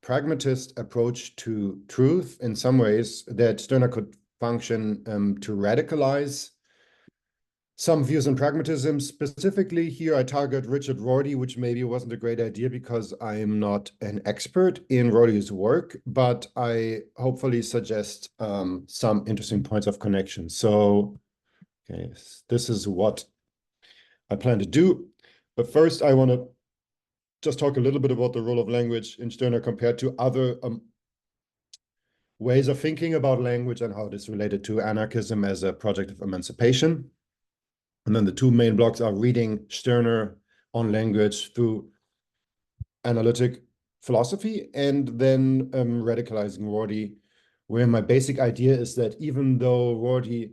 pragmatist approach to truth in some ways, that Stirner could function to radicalize some views on pragmatism. Specifically here, I target Richard Rorty, which maybe wasn't a great idea because I'm not an expert in Rorty's work, but I hopefully suggest some interesting points of connection. So, okay, this is what I plan to do. But first, I want to just talk a little bit about the role of language in Stirner compared to other ways of thinking about language and how it is related to anarchism as a project of emancipation. And then the two main blocks are reading Stirner on language through analytic philosophy, and then radicalizing Rorty, where my basic idea is that even though Rorty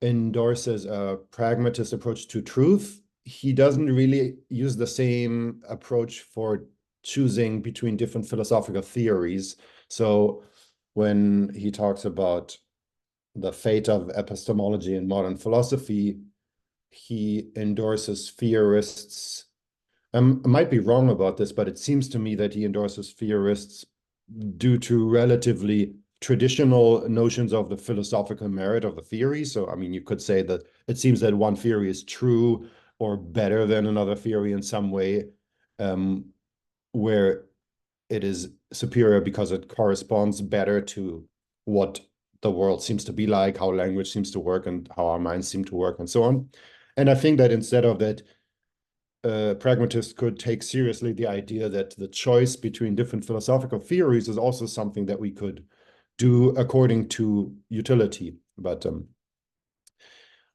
endorses a pragmatist approach to truth, he doesn't really use the same approach for choosing between different philosophical theories. So when he talks about the fate of epistemology in modern philosophy, he endorses theorists. I might be wrong about this, but it seems to me that he endorses theorists due to relatively traditional notions of the philosophical merit of the theory. So, I mean, you could say that it seems that one theory is true or better than another theory in some way, where it is superior because it corresponds better to what the world seems to be like, how language seems to work, and how our minds seem to work, and so on. And I think that instead of that, pragmatists could take seriously the idea that the choice between different philosophical theories is also something that we could do according to utility. But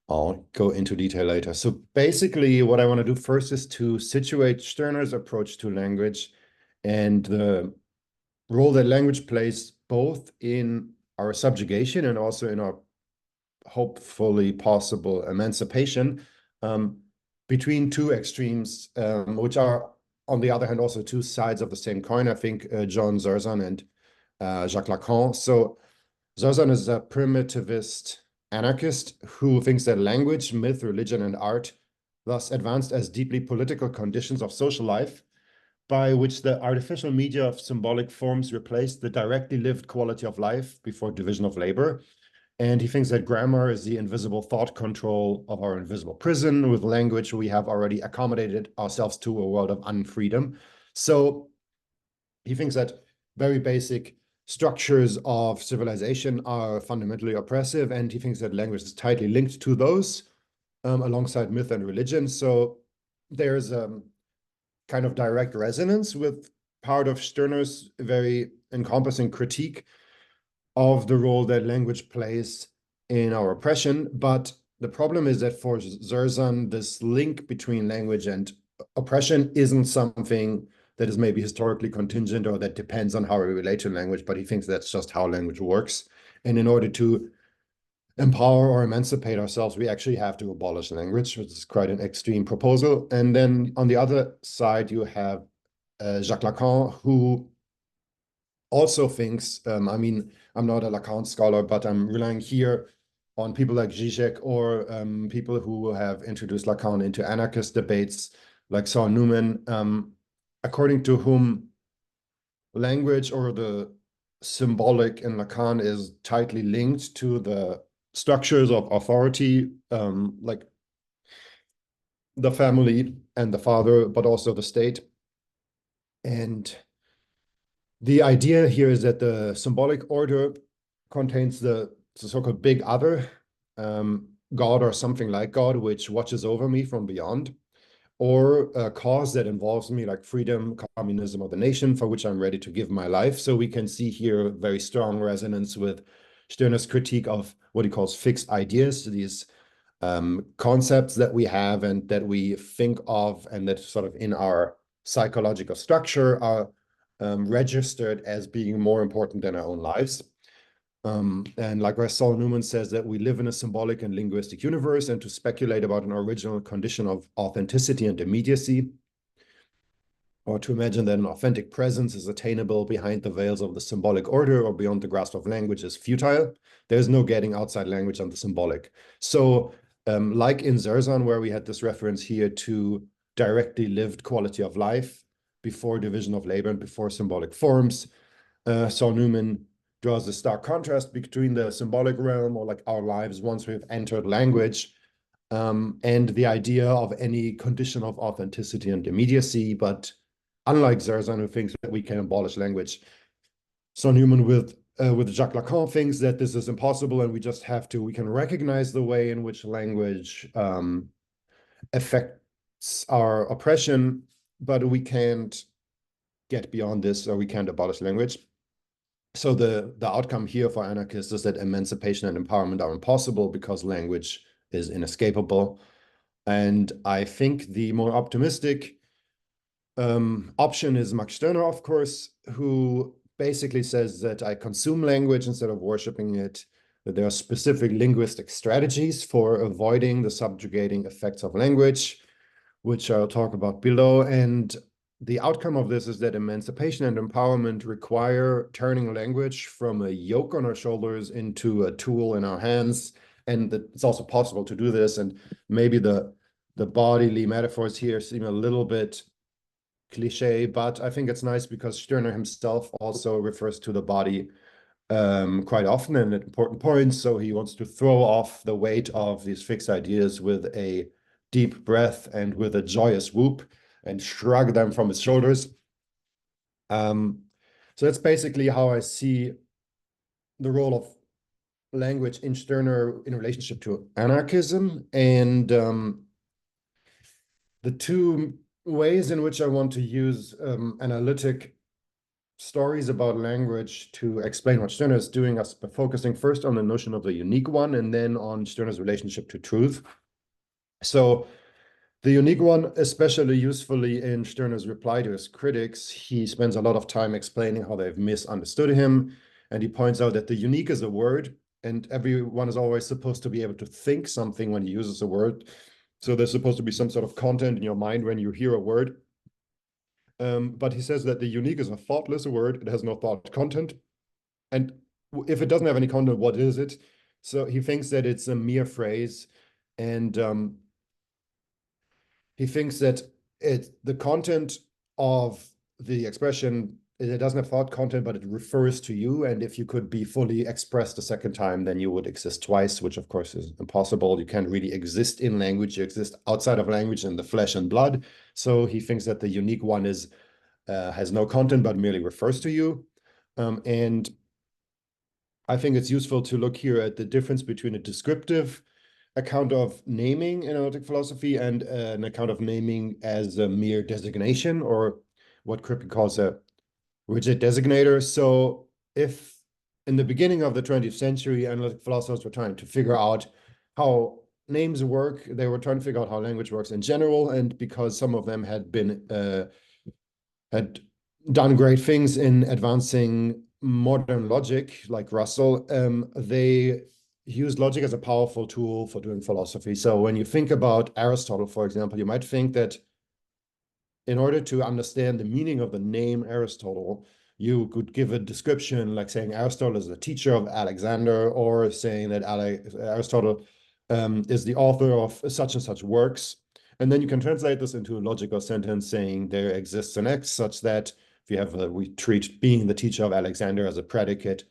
I'll go into detail later. So basically, what I want to do first is to situate Stirner's approach to language and the role that language plays both in our subjugation and also in our hopefully possible emancipation, between two extremes, which are, on the other hand, also two sides of the same coin. I think John Zerzan and Jacques Lacan. So Zerzan is a primitivist anarchist who thinks that language, myth, religion, and art, thus advanced as deeply political conditions of social life, by which the artificial media of symbolic forms replaced the directly lived quality of life before division of labor. And he thinks that grammar is the invisible thought control of our invisible prison. With language, we have already accommodated ourselves to a world of unfreedom. So he thinks that very basic structures of civilization are fundamentally oppressive, and he thinks that language is tightly linked to those, alongside myth and religion. So there's kind of direct resonance with part of Stirner's very encompassing critique of the role that language plays in our oppression. But the problem is that for Zerzan, this link between language and oppression isn't something that is maybe historically contingent or that depends on how we relate to language, but he thinks that's just how language works. And in order to empower or emancipate ourselves, we actually have to abolish language, which is quite an extreme proposal. And then on the other side, you have Jacques Lacan, who also thinks, I mean, I'm not a Lacan scholar, but I'm relying here on people like Zizek or people who have introduced Lacan into anarchist debates, like Saul Newman, according to whom language or the symbolic in Lacan is tightly linked to the structures of authority, like the family and the father, but also the state. And the idea here is that the symbolic order contains the so-called big other, God or something like God, which watches over me from beyond, or a cause that involves me, like freedom, communism, or the nation, for which I'm ready to give my life. So we can see here very strong resonance with Stirner's critique of what he calls fixed ideas, these concepts that we have and that we think of and that sort of in our psychological structure are registered as being more important than our own lives. And likewise, Saul Newman says that we live in a symbolic and linguistic universe, and to speculate about an original condition of authenticity and immediacy, or to imagine that an authentic presence is attainable behind the veils of the symbolic order or beyond the grasp of language, is futile. There's no getting outside language and the symbolic. So like in Zerzan, where we had this reference here to directly lived quality of life before division of labor and before symbolic forms, Saul Newman draws a stark contrast between the symbolic realm, or like our lives once we've entered language, and the idea of any condition of authenticity and immediacy. But unlike Zerzan, who thinks that we can abolish language, Saul Newman with Jacques Lacan thinks that this is impossible, and we can recognize the way in which language affects our oppression, but we can't get beyond this, or we can't abolish language. So the outcome here for anarchists is that emancipation and empowerment are impossible because language is inescapable. And I think the more optimistic option is Max Stirner, of course, who basically says that I consume language instead of worshiping it, that there are specific linguistic strategies for avoiding the subjugating effects of language, which I'll talk about below. And the outcome of this is that emancipation and empowerment require turning language from a yoke on our shoulders into a tool in our hands. And that it's also possible to do this. And maybe the bodily metaphors here seem a little bit cliche, but I think it's nice because Stirner himself also refers to the body quite often and at important points. So he wants to throw off the weight of these fixed ideas with a deep breath and with a joyous whoop, and shrug them from his shoulders. So that's basically how I see the role of language in Stirner in relationship to anarchism. And the two ways in which I want to use analytic stories about language to explain what Stirner is doing is by focusing first on the notion of the unique one and then on Stirner's relationship to truth. So the unique one, especially usefully in Stirner's reply to his critics, he spends a lot of time explaining how they've misunderstood him. And he points out that the unique is a word, and everyone is always supposed to be able to think something when he uses a word. So there's supposed to be some sort of content in your mind when you hear a word. But he says that the unique is a thoughtless word. It has no thought content. And if it doesn't have any content, what is it? So he thinks that it's a mere phrase. And he thinks that the content of the expression, it doesn't have thought content, but it refers to you. And if you could be fully expressed a second time, then you would exist twice, which of course is impossible. You can't really exist in language. You exist outside of language in the flesh and blood. So he thinks that the unique one has no content, but merely refers to you. And I think it's useful to look here at the difference between a descriptive account of naming in analytic philosophy and an account of naming as a mere designation, or what Kripke calls a rigid designator. So if in the beginning of the 20th century, analytic philosophers were trying to figure out how names work, they were trying to figure out how language works in general. And because some of them had done great things in advancing modern logic, like Russell, they used logic as a powerful tool for doing philosophy. So when you think about Aristotle, for example, you might think that in order to understand the meaning of the name Aristotle, you could give a description like saying Aristotle is the teacher of Alexander, or saying that Aristotle is the author of such and such works. And then you can translate this into a logical sentence saying there exists an X, such that if you have we treat being the teacher of Alexander as a predicate,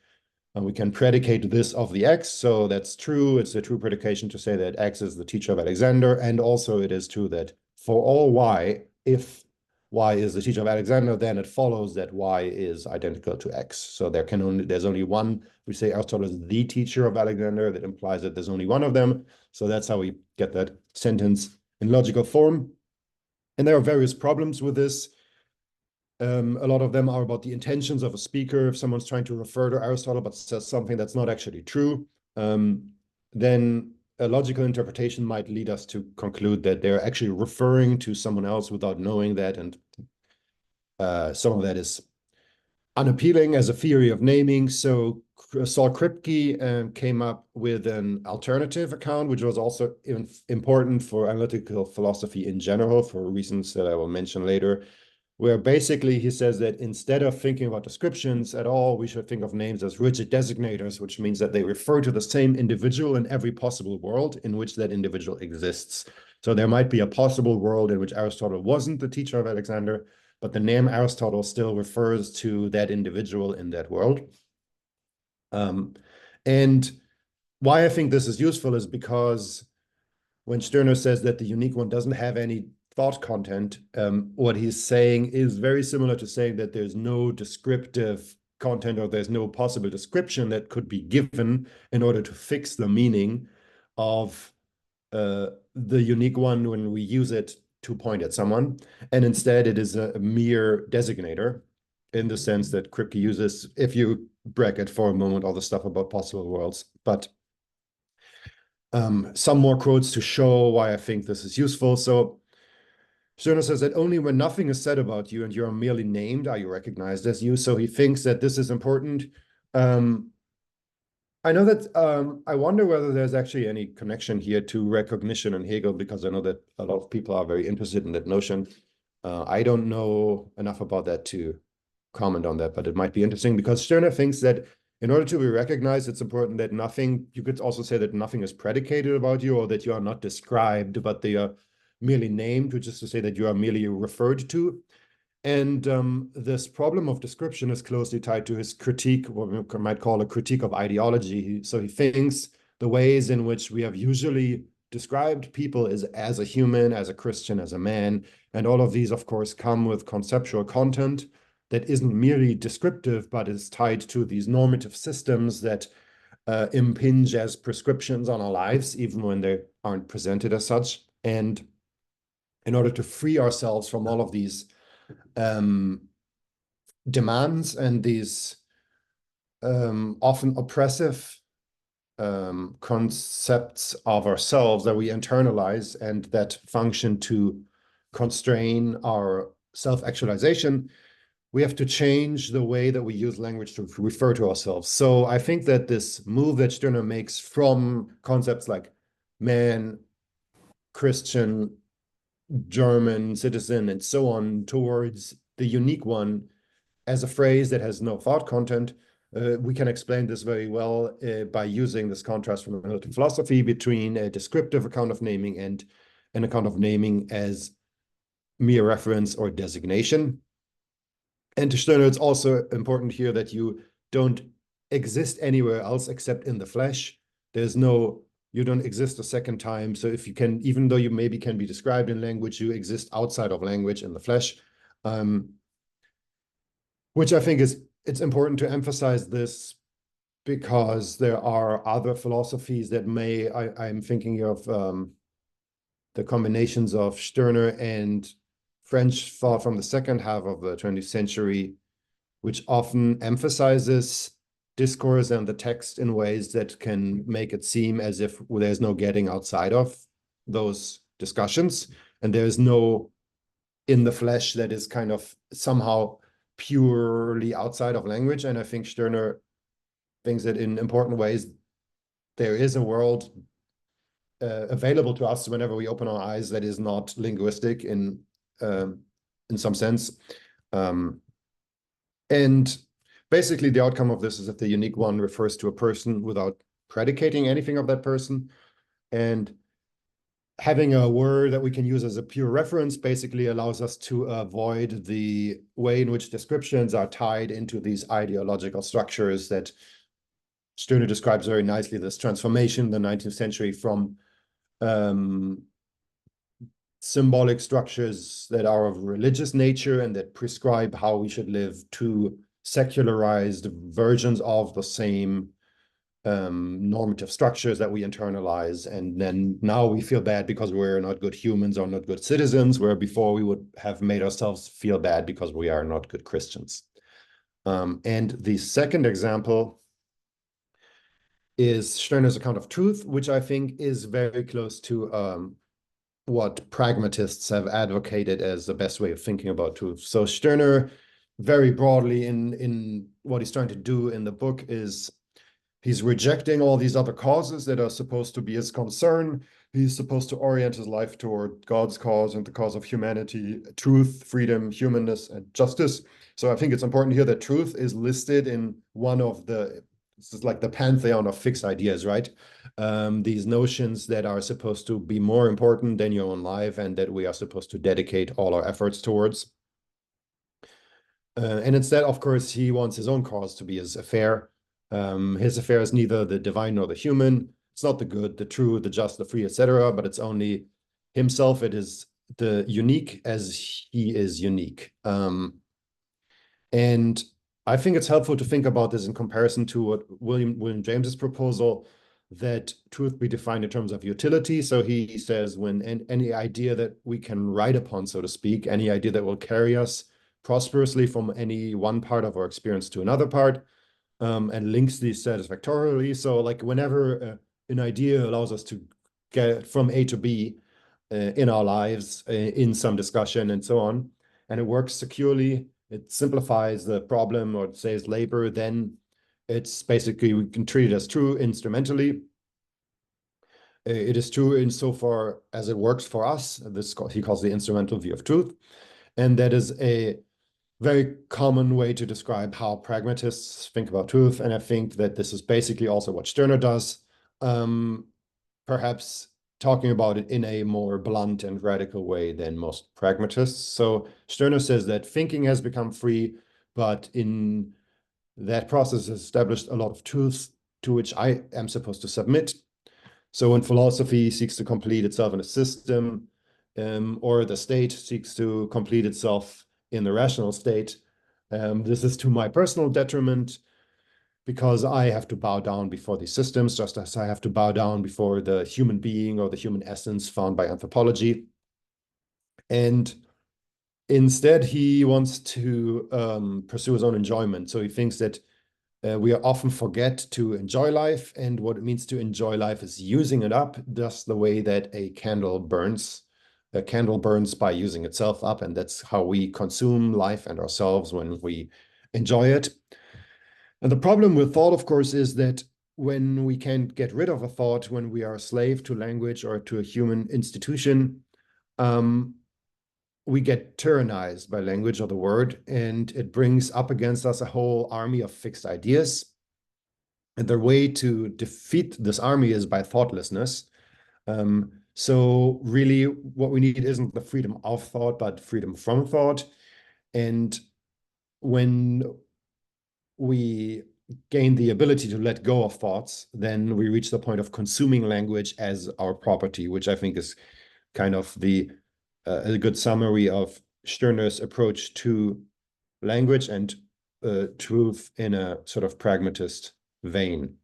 and we can predicate this of the X. So that's true. It's a true predication to say that X is the teacher of Alexander. And also it is true that for all Y, if Y is the teacher of Alexander, then it follows that Y is identical to X. So there's only one. We say Aristotle is the teacher of Alexander. That implies that there's only one of them. So that's how we get that sentence in logical form. And there are various problems with this. A lot of them are about the intentions of a speaker. If someone's trying to refer to Aristotle but says something that's not actually true, then a logical interpretation might lead us to conclude that they're actually referring to someone else without knowing that. And some of that is unappealing as a theory of naming. So Saul Kripke came up with an alternative account, which was also important for analytical philosophy in general, for reasons that I will mention later, where basically he says that instead of thinking about descriptions at all, we should think of names as rigid designators, which means that they refer to the same individual in every possible world in which that individual exists. So there might be a possible world in which Aristotle wasn't the teacher of Alexander, but the name Aristotle still refers to that individual in that world. And why I think this is useful is because when Stirner says that the unique one doesn't have any thought content, what he's saying is very similar to saying that there's no descriptive content, or there's no possible description that could be given in order to fix the meaning of the unique one when we use it to point at someone. And instead it is a mere designator, in the sense that Kripke uses, if you bracket for a moment all the stuff about possible worlds. But some more quotes to show why I think this is useful. So Stirner says that only when nothing is said about you and you are merely named are you recognized as you. So he thinks that this is important. I know that I wonder whether there's actually any connection here to recognition and Hegel, because I know that a lot of people are very interested in that notion. I don't know enough about that to comment on that, but it might be interesting, because Stirner thinks that in order to be recognized, it's important that nothing, you could also say that nothing is predicated about you, or that you are not described, but they are merely named, which is to say that you are merely referred to. And this problem of description is closely tied to his critique, what we might call a critique of ideology. So he thinks the ways in which we have usually described people is as a human, as a Christian, as a man. And all of these, of course, come with conceptual content that isn't merely descriptive, but is tied to these normative systems that impinge as prescriptions on our lives, even when they aren't presented as such. And in order to free ourselves from all of these demands and these often oppressive concepts of ourselves that we internalize and that function to constrain our self-actualization, we have to change the way that we use language to refer to ourselves. So I think that this move that Stirner makes from concepts like man, Christian, German, citizen, and so on, towards the unique one as a phrase that has no thought content, we can explain this very well by using this contrast from analytic philosophy between a descriptive account of naming and an account of naming as mere reference or designation. And to Stirner, it's also important here that you don't exist anywhere else except in the flesh. You don't exist a second time. So if you can, even though you maybe can be described in language, you exist outside of language in the flesh. Which I think it's important to emphasize this, because there are other philosophies that I'm thinking of the combinations of Stirner and French thought from the second half of the 20th century which often emphasizes discourse and the text in ways that can make it seem as if there's no getting outside of those discussions, and there's no in the flesh that is kind of somehow purely outside of language. And I think Stirner thinks that in important ways, there is a world available to us whenever we open our eyes that is not linguistic in some sense. And basically the outcome of this is that the unique one refers to a person without predicating anything of that person. And having a word that we can use as a pure reference basically allows us to avoid the way in which descriptions are tied into these ideological structures that Stirner describes very nicely, this transformation in the 19th century from symbolic structures that are of religious nature and that prescribe how we should live to secularized versions of the same normative structures that we internalize. And then now we feel bad because we're not good humans or not good citizens, where before we would have made ourselves feel bad because we are not good Christians. And the second example is Stirner's account of truth, which I think is very close to what pragmatists have advocated as the best way of thinking about truth. So Stirner, very broadly in what he's trying to do in the book, is he's rejecting all these other causes that are supposed to be his concern. He's supposed to orient his life toward God's cause and the cause of humanity, truth, freedom, humanness, and justice. So I think it's important here that truth is listed in one of the, this is like the pantheon of fixed ideas, right? These notions that are supposed to be more important than your own life and that we are supposed to dedicate all our efforts towards. And instead, of course, he wants his own cause to be his affair. His affair is neither the divine nor the human. It's not the good, the true, the just, the free, etc., but it's only himself. It is the unique as he is unique. And I think it's helpful to think about this in comparison to what William James's proposal, that truth be defined in terms of utility. So he says when any idea that we can ride upon, so to speak, any idea that will carry us prosperously from any one part of our experience to another part, and links these satisfactorily. So like whenever an idea allows us to get from A to B in our lives, in some discussion and so on, and it works securely, it simplifies the problem or it saves labor, then it's basically, we can treat it as true instrumentally. It is true insofar as it works for us. This he calls the instrumental view of truth. And that is a very common way to describe how pragmatists think about truth. And I think that this is basically also what Stirner does, perhaps talking about it in a more blunt and radical way than most pragmatists. So Stirner says that thinking has become free, but in that process has established a lot of truths to which I am supposed to submit. So when philosophy seeks to complete itself in a system, or the state seeks to complete itself in the rational state, this is to my personal detriment, because I have to bow down before these systems, just as I have to bow down before the human being or the human essence found by anthropology. And instead, he wants to pursue his own enjoyment. So he thinks that we often forget to enjoy life, and what it means to enjoy life is using it up, just the way that a candle burns. A candle burns by using itself up, and that's how we consume life and ourselves when we enjoy it. And the problem with thought, of course, is that when we can't get rid of a thought, when we are a slave to language or to a human institution, we get tyrannized by language or the word, and it brings up against us a whole army of fixed ideas. And the way to defeat this army is by thoughtlessness. So really what we need isn't the freedom of thought, but freedom from thought. And when we gain the ability to let go of thoughts, then we reach the point of consuming language as our property, which I think is kind of a good summary of Stirner's approach to language and truth in a sort of pragmatist vein.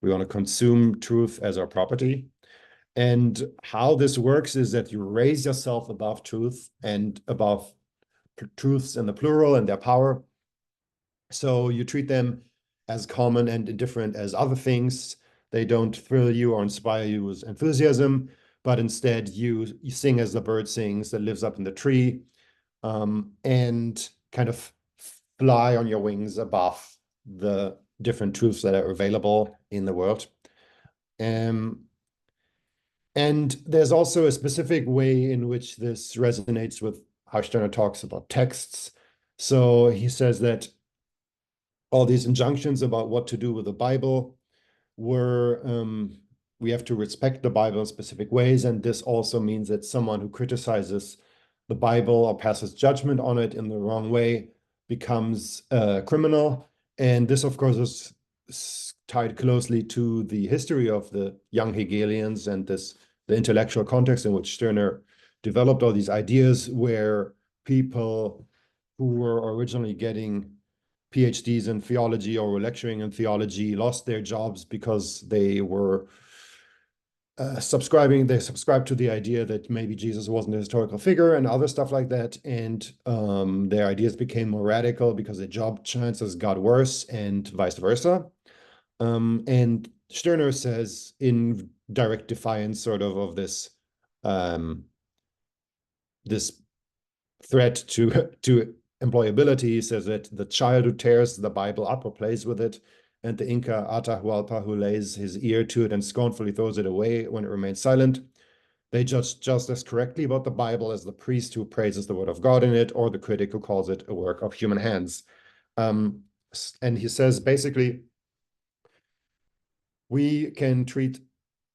We want to consume truth as our property. And how this works is that you raise yourself above truth and above truths in the plural and their power. So you treat them as common and indifferent as other things. They don't thrill you or inspire you with enthusiasm, but instead you sing as the bird sings that lives up in the tree, and kind of fly on your wings above the different truths that are available in the world. And there's also a specific way in which this resonates with how Stirner talks about texts. So he says that all these injunctions about what to do with the Bible were, we have to respect the Bible in specific ways. And this also means that someone who criticizes the Bible or passes judgment on it in the wrong way becomes a criminal. And this, of course, is tied closely to the history of the young Hegelians and the intellectual context in which Stirner developed all these ideas, where people who were originally getting PhDs in theology or were lecturing in theology lost their jobs because they were subscribed to the idea that maybe Jesus wasn't a historical figure and other stuff like that. And their ideas became more radical because their job chances got worse and vice versa. And Stirner says, in direct defiance sort of this this threat to employability, he says that the child who tears the Bible up or plays with it, and the Inca Atahualpa who lays his ear to it and scornfully throws it away when it remains silent, they judge just as correctly about the Bible as the priest who praises the word of God in it, or the critic who calls it a work of human hands. And he says, basically, we can treat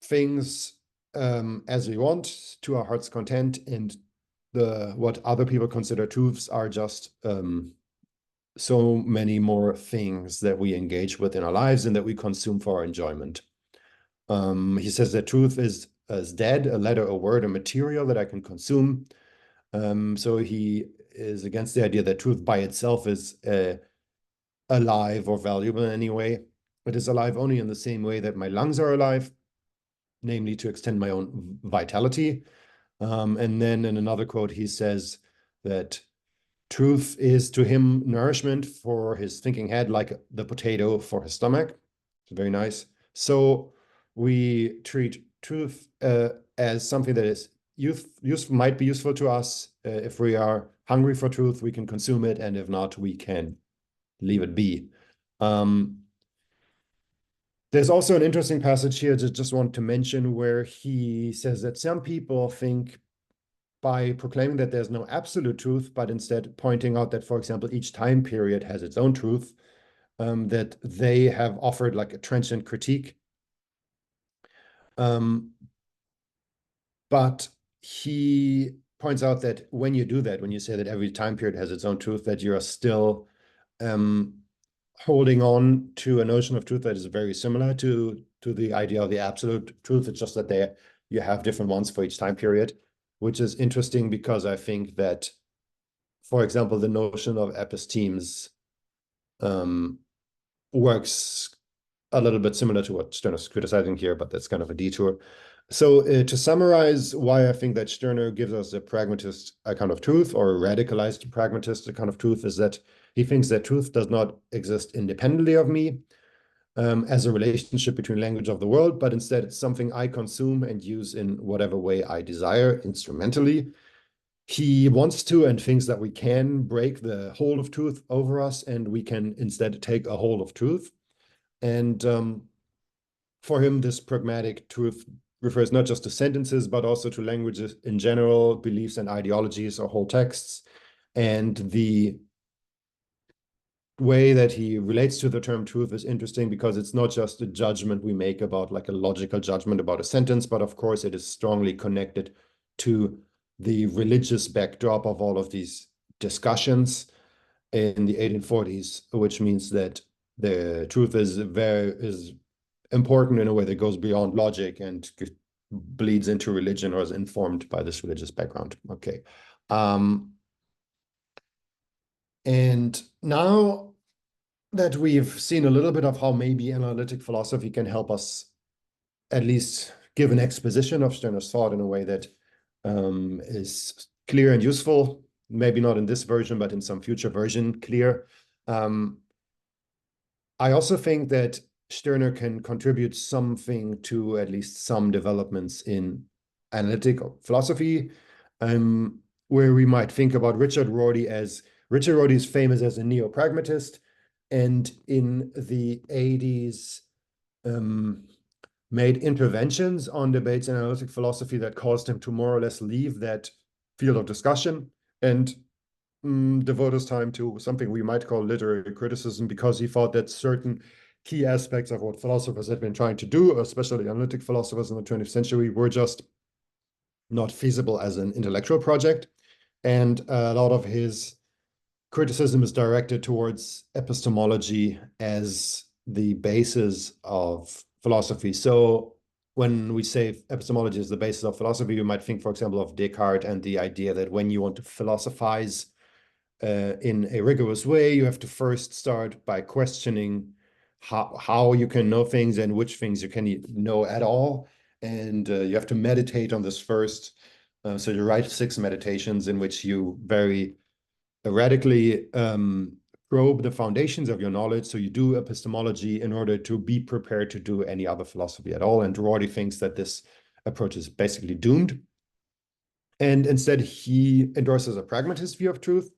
things as we want, to our heart's content, and what other people consider truths are just so many more things that we engage with in our lives and that we consume for our enjoyment. He says that truth is dead, a letter, a word, a material that I can consume. So he is against the idea that truth by itself is alive or valuable in any way. It is alive only in the same way that my lungs are alive, namely to extend my own vitality. And then in another quote, he says that truth is to him nourishment for his thinking head, like the potato for his stomach. It's very nice. So we treat truth as something that is might be useful to us. If we are hungry for truth, we can consume it, and if not, we can leave it be. There's also an interesting passage here that I just want to mention, where he says that some people think, by proclaiming that there's no absolute truth, but instead pointing out that, for example, each time period has its own truth, that they have offered like a transient critique. But he points out that when you do that, when you say that every time period has its own truth, that you are still holding on to a notion of truth that is very similar to the idea of the absolute truth. It's just that you have different ones for each time period, which is interesting because I think that, for example, the notion of epistemes works a little bit similar to what Stirner is criticizing here, but that's kind of a detour. So to summarize why I think that Stirner gives us a pragmatist account of truth, or a radicalized pragmatist account of truth, is that he thinks that truth does not exist independently of me as a relationship between language of the world, but instead it's something I consume and use in whatever way I desire, instrumentally. He wants to and thinks that we can break the hold of truth over us, and we can instead take a hold of truth. And for him, this pragmatic truth refers not just to sentences, but also to languages in general, beliefs and ideologies, or whole texts. And the way that he relates to the term truth is interesting, because it's not just a judgment we make about, like a logical judgment about a sentence, but of course it is strongly connected to the religious backdrop of all of these discussions in the 1840s, which means that the truth is important in a way that goes beyond logic and bleeds into religion, or is informed by this religious background. Okay. And now that we've seen a little bit of how maybe analytic philosophy can help us at least give an exposition of Stirner's thought in a way that is clear and useful, maybe not in this version, but in some future version clear. I also think that Stirner can contribute something to at least some developments in analytic philosophy, where we might think about Richard Rorty is famous as a neo-pragmatist, and in the 80s made interventions on debates in analytic philosophy that caused him to more or less leave that field of discussion and devote his time to something we might call literary criticism, because he thought that certain key aspects of what philosophers had been trying to do, especially analytic philosophers in the 20th century, were just not feasible as an intellectual project. And a lot of his criticism is directed towards epistemology as the basis of philosophy. So when we say epistemology is the basis of philosophy, you might think, for example, of Descartes and the idea that when you want to philosophize in a rigorous way, you have to first start by questioning how you can know things and which things you can know at all. And you have to meditate on this first. So you write 6 meditations in which you very radically probe the foundations of your knowledge. So you do epistemology in order to be prepared to do any other philosophy at all. And Rorty thinks that this approach is basically doomed. And instead, he endorses a pragmatist view of truth.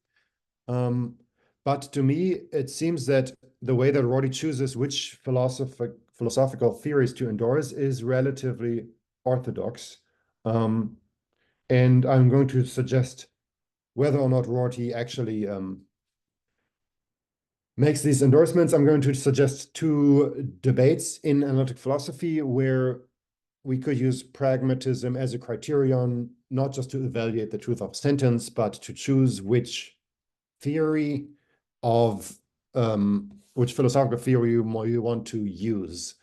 But to me, it seems that the way that Rorty chooses which philosophical theories to endorse is relatively orthodox. And I'm going to suggest whether or not Rorty actually makes these endorsements. I'm going to suggest 2 debates in analytic philosophy where we could use pragmatism as a criterion, not just to evaluate the truth of a sentence, but to choose which theory of which philosophical theory you want to use.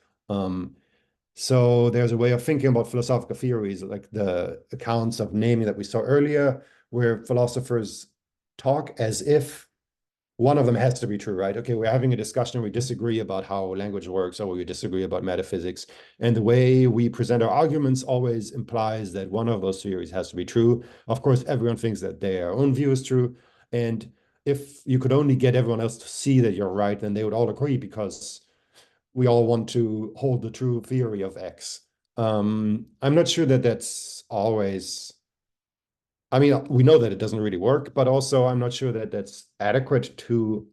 So there's a way of thinking about philosophical theories, like the accounts of naming that we saw earlier, where philosophers talk as if one of them has to be true, right? Okay, we're having a discussion, we disagree about how language works, or we disagree about metaphysics. And the way we present our arguments always implies that one of those theories has to be true. Of course, everyone thinks that their own view is true. And if you could only get everyone else to see that you're right, then they would all agree, because we all want to hold the true theory of X. I'm not sure that that's always, I mean, we know that it doesn't really work, but also I'm not sure that that's adequate to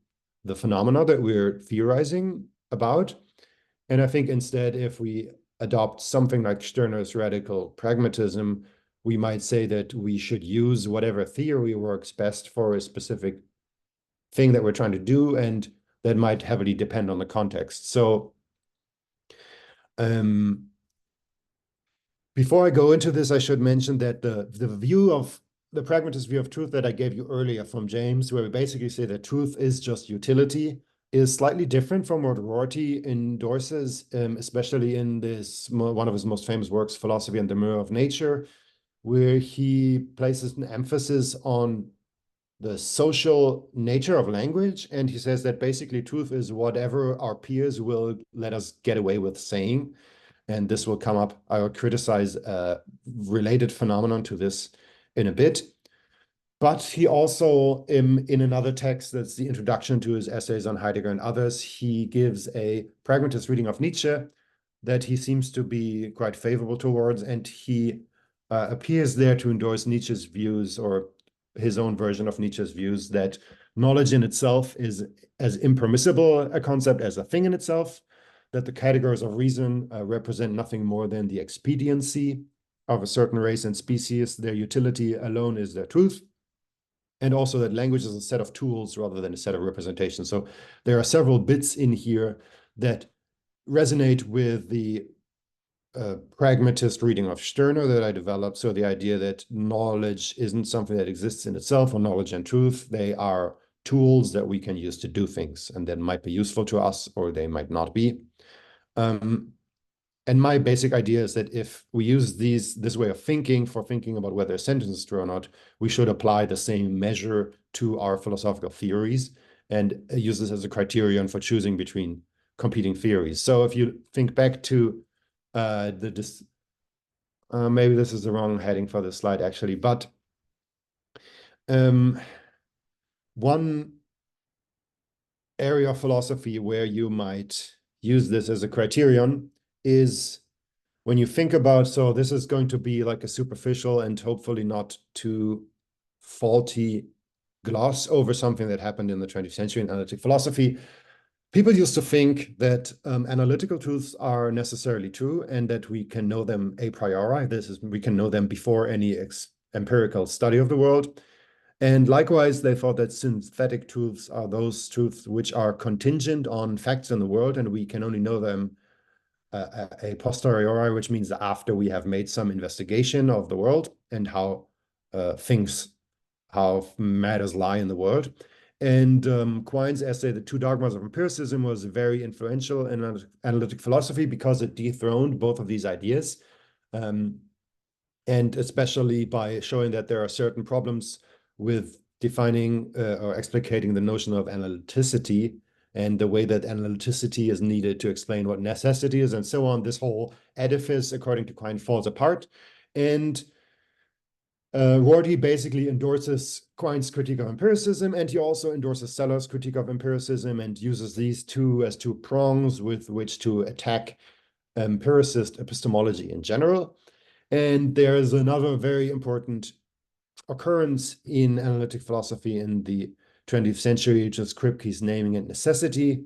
the phenomena that we're theorizing about. And I think instead, if we adopt something like Stirner's radical pragmatism, we might say that we should use whatever theory works best for a specific thing that we're trying to do, and that might heavily depend on the context. So before I go into this, I should mention that the pragmatist view of truth that I gave you earlier from James, where we basically say that truth is just utility, is slightly different from what Rorty endorses, especially in this one of his most famous works, Philosophy and the Mirror of Nature, where he places an emphasis on the social nature of language. And he says that basically truth is whatever our peers will let us get away with saying. And this will come up. I will criticize a related phenomenon to this in a bit. But he also, in another text, that's the introduction to his essays on Heidegger and others, he gives a pragmatist reading of Nietzsche that he seems to be quite favorable towards. And he appears there to endorse Nietzsche's views, or his own version of Nietzsche's views, that knowledge in itself is as impermissible a concept as a thing in itself, that the categories of reason represent nothing more than the expediency of a certain race and species. Their utility alone is their truth. And also that language is a set of tools rather than a set of representations. So there are several bits in here that resonate with the pragmatist reading of Stirner that I developed. So the idea that knowledge isn't something that exists in itself, or knowledge and truth, they are tools that we can use to do things, and that might be useful to us or they might not be. And my basic idea is that if we use this way of thinking for thinking about whether a sentence is true or not, we should apply the same measure to our philosophical theories and use this as a criterion for choosing between competing theories. So if you think back to maybe this is the wrong heading for this slide actually, but one area of philosophy where you might use this as a criterion is when you think about, so this is going to be like a superficial and hopefully not too faulty gloss over something that happened in the 20th century in analytic philosophy. People used to think that analytical truths are necessarily true and that we can know them a priori. We can know them before any empirical study of the world. And likewise, they thought that synthetic truths are those truths which are contingent on facts in the world, and we can only know them a posteriori, which means that after we have made some investigation of the world and how matters lie in the world. And Quine's essay, The Two Dogmas of Empiricism, was very influential in analytic philosophy because it dethroned both of these ideas. And especially by showing that there are certain problems with defining or explicating the notion of analyticity and the way that analyticity is needed to explain what necessity is and so on. This whole edifice, according to Quine, falls apart. And Rorty basically endorses Quine's critique of empiricism, and he also endorses Sellars' critique of empiricism and uses these two as two prongs with which to attack empiricist epistemology in general. And there is another very important occurrence in analytic philosophy in the 20th century, which is Kripke's Naming and Necessity.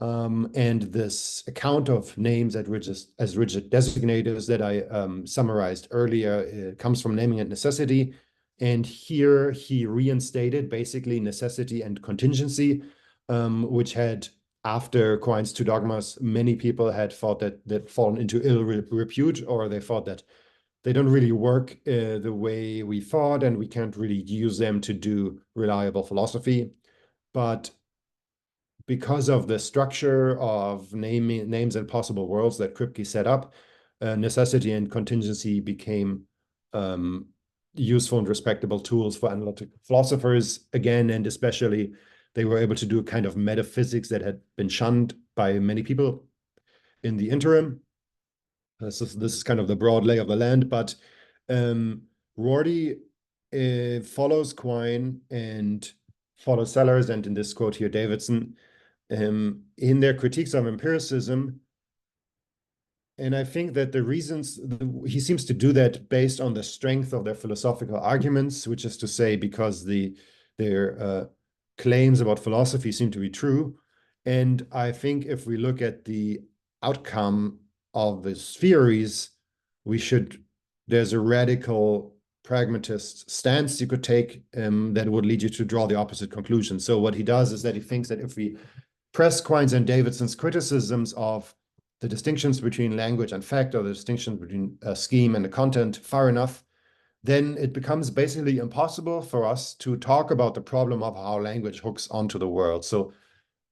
And this account of names as rigid designators that I summarized earlier comes from Naming and Necessity. And here he reinstated basically necessity and contingency, which had, after Quine's Two Dogmas, many people had thought that they'd fallen into ill repute, or they thought that they don't really work the way we thought, and we can't really use them to do reliable philosophy. But because of the structure of names and possible worlds that Kripke set up, necessity and contingency became useful and respectable tools for analytic philosophers again, and especially they were able to do a kind of metaphysics that had been shunned by many people in the interim. This is kind of the broad lay of the land, but Rorty follows Quine and follows Sellars, and in this quote here, Davidson, in their critiques of empiricism. And I think that the reasons, he seems to do that based on the strength of their philosophical arguments, which is to say, because their claims about philosophy seem to be true. And I think if we look at the outcome of these theories, there's a radical pragmatist stance you could take that would lead you to draw the opposite conclusion. So what he does is that he thinks that if we press Quine's and Davidson's criticisms of the distinctions between language and fact, or the distinctions between a scheme and a content far enough, then it becomes basically impossible for us to talk about the problem of how language hooks onto the world. So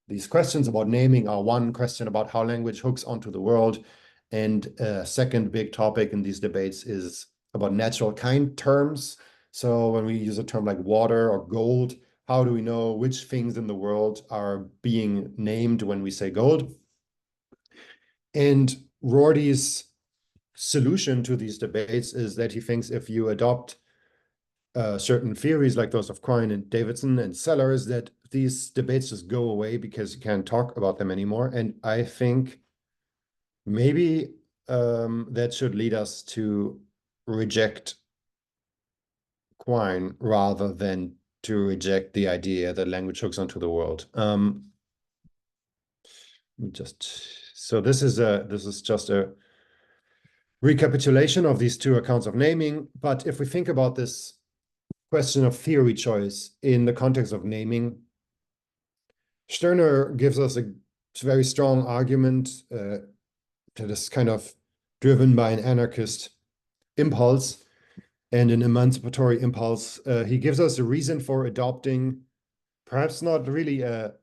these questions about naming are one question about how language hooks onto the world. And a second big topic in these debates is about natural kind terms. So when we use a term like water or gold, how do we know which things in the world are being named when we say gold? And Rorty's solution to these debates is that he thinks if you adopt certain theories like those of Quine and Davidson and Sellars, that these debates just go away because you can't talk about them anymore. And I think maybe that should lead us to reject Quine rather than to reject the idea that language hooks onto the world. So this is just a recapitulation of these two accounts of naming. But if we think about this question of theory choice in the context of naming, Stirner gives us a very strong argument that is kind of driven by an anarchist impulse and an emancipatory impulse. He gives us a reason for adopting perhaps not really a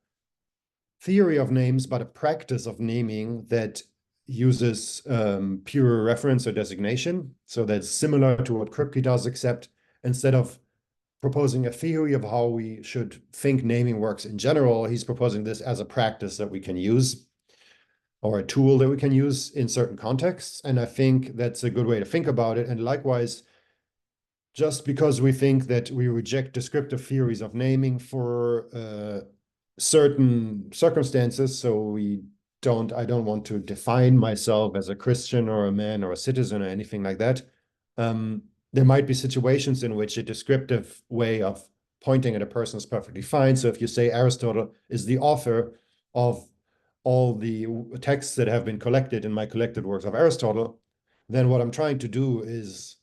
theory of names, but a practice of naming that uses pure reference or designation. So that's similar to what Kripke does, except instead of proposing a theory of how we should think naming works in general, he's proposing this as a practice that we can use, or a tool that we can use in certain contexts. And I think that's a good way to think about it. And likewise, just because we think that we reject descriptive theories of naming for certain circumstances. So I don't want to define myself as a Christian or a man or a citizen or anything like that. There might be situations in which a descriptive way of pointing at a person is perfectly fine. So if you say Aristotle is the author of all the texts that have been collected in my collected works of Aristotle, then what I'm trying to do is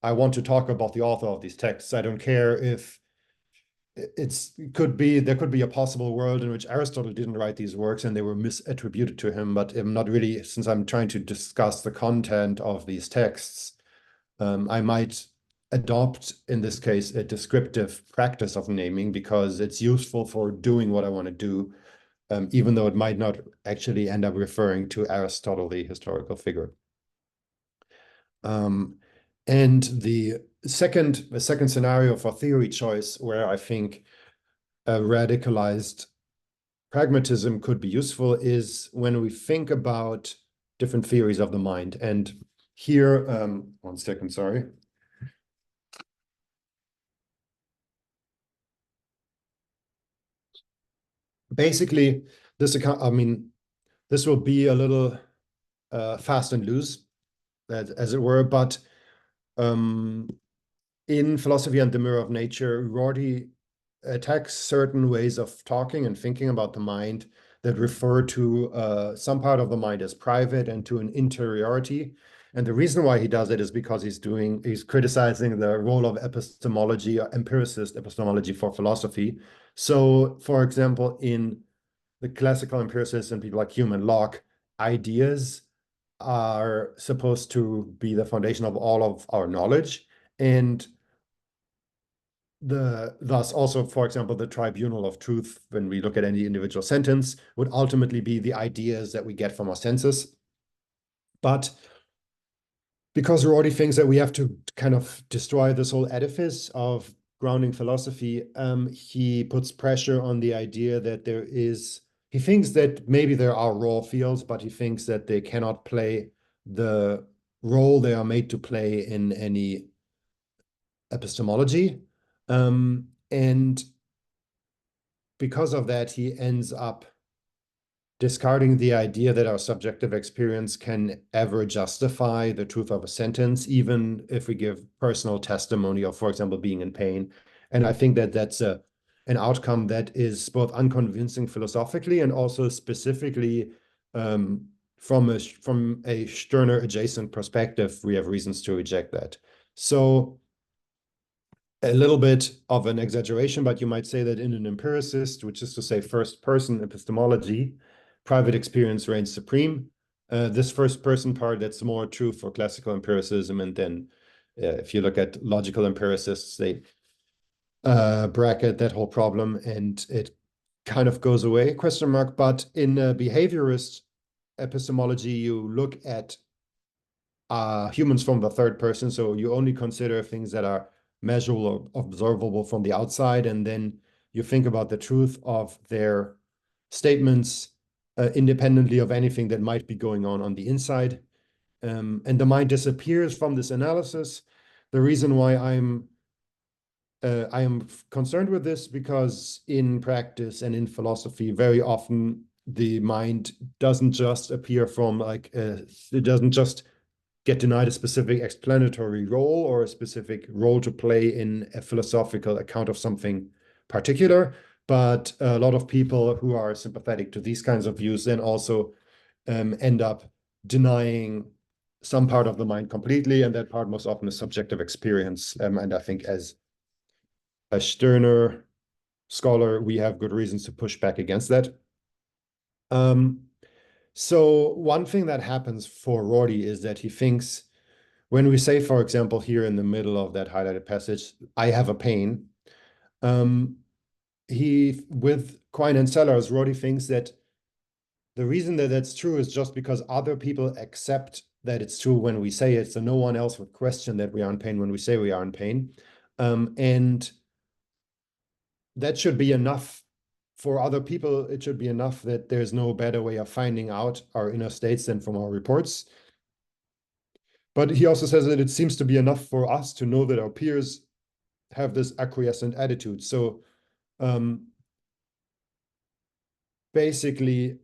I want to talk about the author of these texts. I don't care if there could be a possible world in which Aristotle didn't write these works and they were misattributed to him, but I'm not really, since I'm trying to discuss the content of these texts, I might adopt, in this case, a descriptive practice of naming because it's useful for doing what I want to do, even though it might not actually end up referring to Aristotle, the historical figure. And the second scenario for theory choice, where I think a radicalized pragmatism could be useful, is when we think about different theories of the mind. And here, 1 second, sorry. Basically, this will be a little fast and loose, as it were, but in Philosophy and the Mirror of Nature, Rorty attacks certain ways of talking and thinking about the mind that refer to some part of the mind as private and to an interiority. And the reason why he does it is because he's criticizing the role of epistemology, or empiricist epistemology, for philosophy. So, for example, in the classical empiricists and people like Hume and Locke, ideas are supposed to be the foundation of all of our knowledge. And thus also, for example, the tribunal of truth, when we look at any individual sentence, would ultimately be the ideas that we get from our senses. But because Rorty thinks that we have to kind of destroy this whole edifice of grounding philosophy, he puts pressure on the idea that he thinks that maybe there are raw fields, but he thinks that they cannot play the role they are made to play in any epistemology. And because of that, he ends up discarding the idea that our subjective experience can ever justify the truth of a sentence, even if we give personal testimony of, for example, being in pain. And I think that that's an outcome that is both unconvincing philosophically and also specifically from a Stirner adjacent perspective, we have reasons to reject that. So a little bit of an exaggeration, but you might say that in an empiricist, which is to say first person epistemology, private experience reigns supreme. This first person part, that's more true for classical empiricism. And then if you look at logical empiricists, they bracket that whole problem and it kind of goes away, question mark. But in behaviorist epistemology, you look at humans from the third person. So you only consider things that are measurable or observable from the outside, and then you think about the truth of their statements independently of anything that might be going on the inside. And the mind disappears from this analysis. The reason why I am concerned with this, because in practice and in philosophy, very often the mind doesn't just appear from it doesn't just get denied a specific explanatory role or a specific role to play in a philosophical account of something particular. But a lot of people who are sympathetic to these kinds of views then also end up denying some part of the mind completely, and that part most often is subjective experience. And I think as a Stirner scholar, we have good reasons to push back against that. So one thing that happens for Rorty is that he thinks, when we say, for example, here in the middle of that highlighted passage, I have a pain, with Quine and Sellers, Rorty thinks that the reason that that's true is just because other people accept that it's true when we say it, so no one else would question that we are in pain when we say we are in pain. And that should be enough. For other people, it should be enough that there's no better way of finding out our inner states than from our reports. But he also says that it seems to be enough for us to know that our peers have this acquiescent attitude. So basically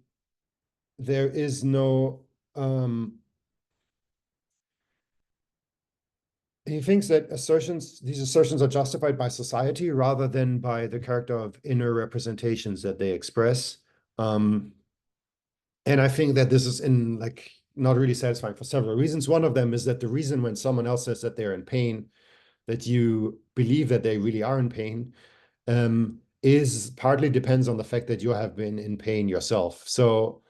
there is no he thinks that these assertions are justified by society rather than by the character of inner representations that they express. And I think that this is not really satisfying for several reasons. One of them is that the reason when someone else says that they're in pain, that you believe that they really are in pain, is partly depends on the fact that you have been in pain yourself. So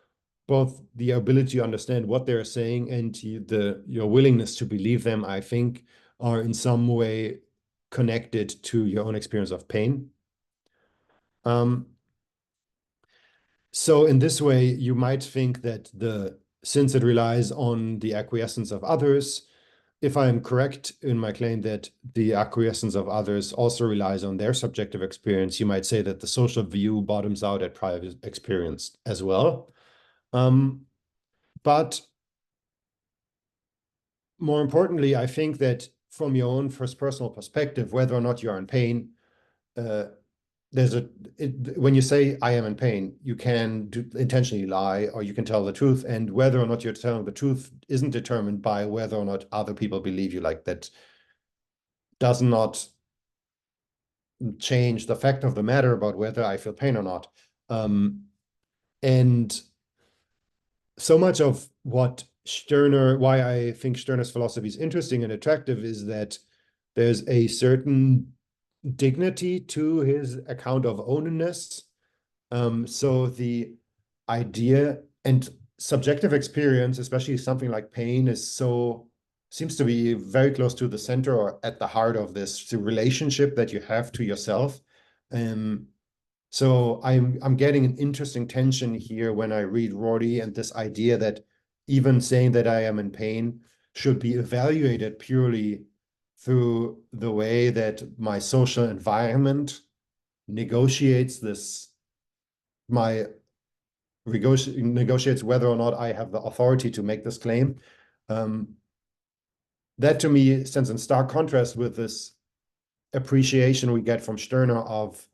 both the ability to understand what they're saying and your willingness to believe them, I think, are in some way connected to your own experience of pain. So in this way, you might think that since it relies on the acquiescence of others, if I am correct in my claim that the acquiescence of others also relies on their subjective experience, you might say that the social view bottoms out at private experience as well. But more importantly, I think that from your own first personal perspective, whether or not you're in pain, when you say I am in pain, you can intentionally lie or you can tell the truth, and whether or not you're telling the truth isn't determined by whether or not other people believe you. Like, that does not change the fact of the matter about whether I feel pain or not. And so much of why I think Stirner's philosophy is interesting and attractive is that there's a certain dignity to his account of ownness. So the idea and subjective experience, especially something like pain, seems to be very close to the center or at the heart of this relationship that you have to yourself. So I'm getting an interesting tension here when I read Rorty, and this idea that even saying that I am in pain should be evaluated purely through the way that my social environment negotiates negotiates whether or not I have the authority to make this claim. That to me stands in stark contrast with this appreciation we get from Stirner of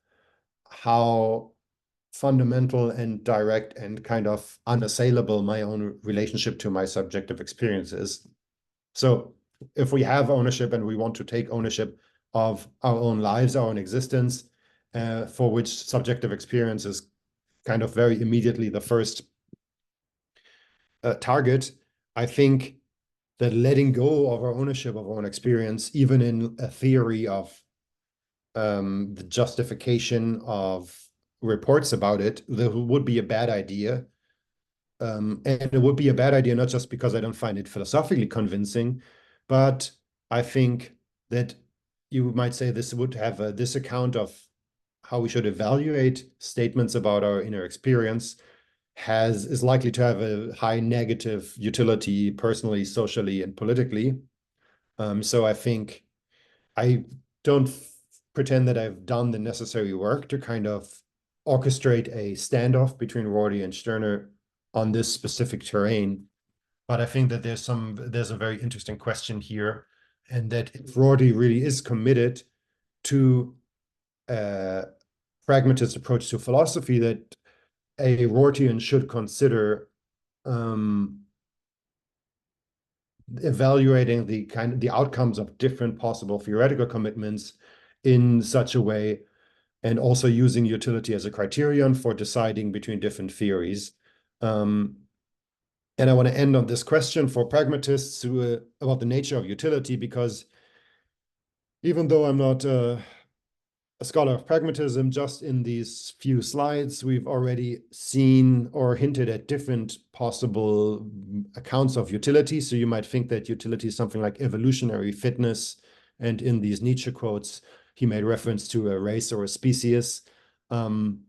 how fundamental and direct and kind of unassailable my own relationship to my subjective experience is. So if we have ownership and we want to take ownership of our own lives, our own existence, for which subjective experience is kind of very immediately the first target, I think that letting go of our ownership of our own experience, even in a theory of the justification of reports about it, that would be a bad idea. And it would be a bad idea, not just because I don't find it philosophically convincing, but I think that you might say this would have this account of how we should evaluate statements about our inner experience is likely to have a high negative utility personally, socially, and politically. So I think I don't pretend that I've done the necessary work to kind of orchestrate a standoff between Rorty and Stirner on this specific terrain. But I think that there's a very interesting question here, and that if Rorty really is committed to a pragmatist approach to philosophy, that a Rortian should consider evaluating the outcomes of different possible theoretical commitments in such a way, and also using utility as a criterion for deciding between different theories. And I want to end on this question for pragmatists about the nature of utility, because even though I'm not a scholar of pragmatism, just in these few slides, we've already seen or hinted at different possible accounts of utility. So you might think that utility is something like evolutionary fitness. And in these Nietzsche quotes, he made reference to a race or a species. Then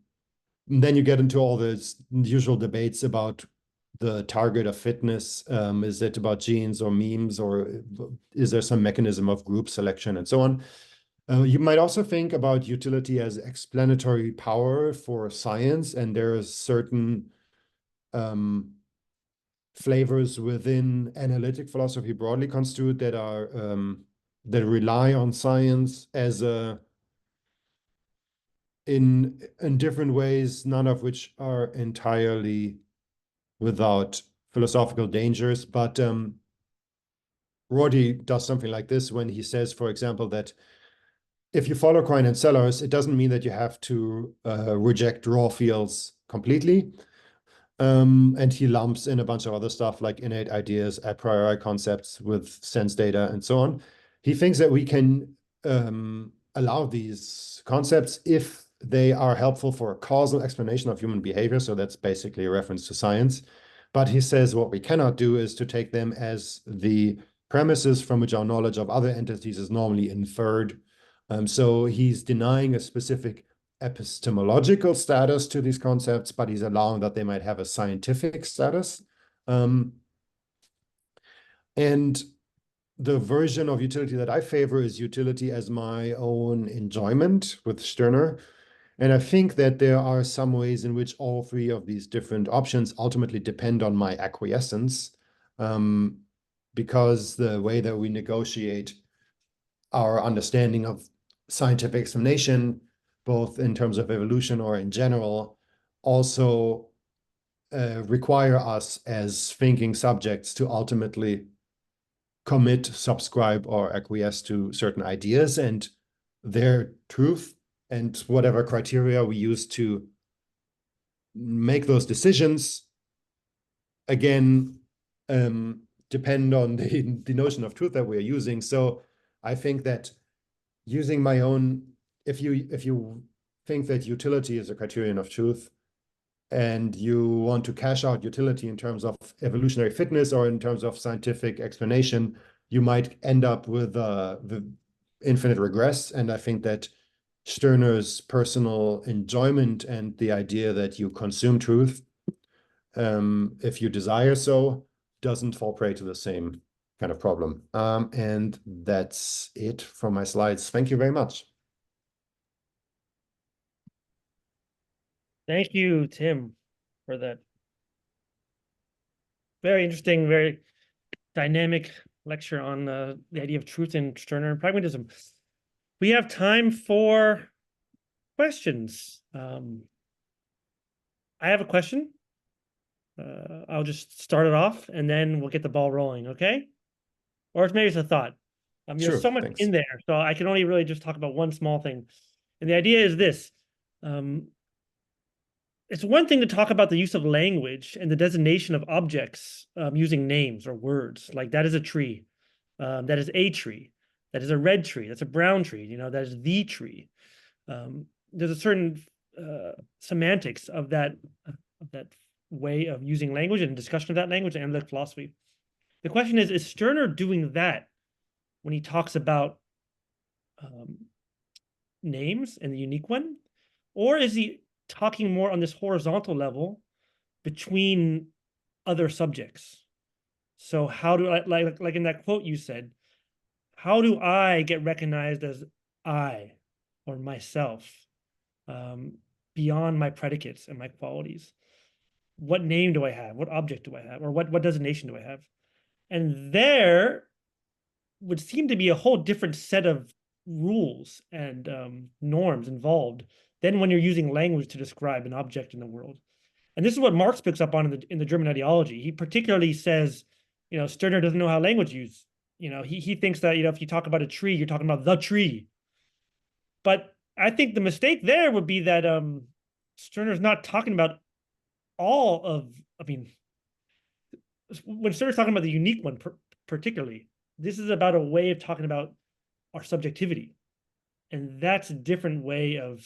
you get into all the usual debates about the target of fitness. Is it about genes or memes, or is there some mechanism of group selection and so on? You might also think about utility as explanatory power for science, and there are certain flavors within analytic philosophy broadly construed that rely on science as a in different ways, none of which are entirely without philosophical dangers. But Rorty does something like this when he says, for example, that if you follow Coin and Sellers, it doesn't mean that you have to reject raw fields completely. And he lumps in a bunch of other stuff like innate ideas, a priori concepts with sense data, and so on. He thinks that we can allow these concepts if they are helpful for a causal explanation of human behavior. So that's basically a reference to science. But he says what we cannot do is to take them as the premises from which our knowledge of other entities is normally inferred. So he's denying a specific epistemological status to these concepts, but he's allowing that they might have a scientific status. And the version of utility that I favor is utility as my own enjoyment with Stirner. And I think that there are some ways in which all three of these different options ultimately depend on my acquiescence, because the way that we negotiate our understanding of scientific explanation, both in terms of evolution or in general, also require us as thinking subjects to ultimately commit, subscribe, or acquiesce to certain ideas and their truth, and whatever criteria we use to make those decisions, again, depend on the notion of truth that we're using. So I think that using my own, if you think that utility is a criterion of truth and you want to cash out utility in terms of evolutionary fitness or in terms of scientific explanation, you might end up with the infinite regress. And I think that Stirner's personal enjoyment and the idea that you consume truth, if you desire so, doesn't fall prey to the same kind of problem. And that's it from my slides. Thank you very much. Thank you, Tim, for that very interesting, very dynamic lecture on the idea of truth in Stirner and pragmatism. We have time for questions. I have a question. I'll just start it off and then we'll get the ball rolling, okay? Or maybe it's a thought. Sure, There's so much thanks. in there, so I can only really just talk about one small thing. And the idea is this. It's one thing to talk about the use of language and the designation of objects using names or words, like that is a tree, that is a tree, that is a red tree, that's a brown tree, you know, that is the tree. There's a certain semantics of that way of using language and discussion of that language and analytic philosophy. The question is Stirner doing that when he talks about names and the unique one, or is he talking more on this horizontal level between other subjects? So how do I, like in that quote you said, how do I get recognized as I or myself beyond my predicates and my qualities? What name do I have? What object do I have? Or what designation do I have? And there would seem to be a whole different set of rules and norms involved than when you're using language to describe an object in the world. And this is what Marx picks up on in the German ideology. He particularly says, you know, Stirner doesn't know how language used. You know, he thinks that, you know, if you talk about a tree, you're talking about the tree. But I think the mistake there would be that Stirner's not talking about all of, I mean, when Stirner's talking about the unique one particularly, this is about a way of talking about our subjectivity. And that's a different way of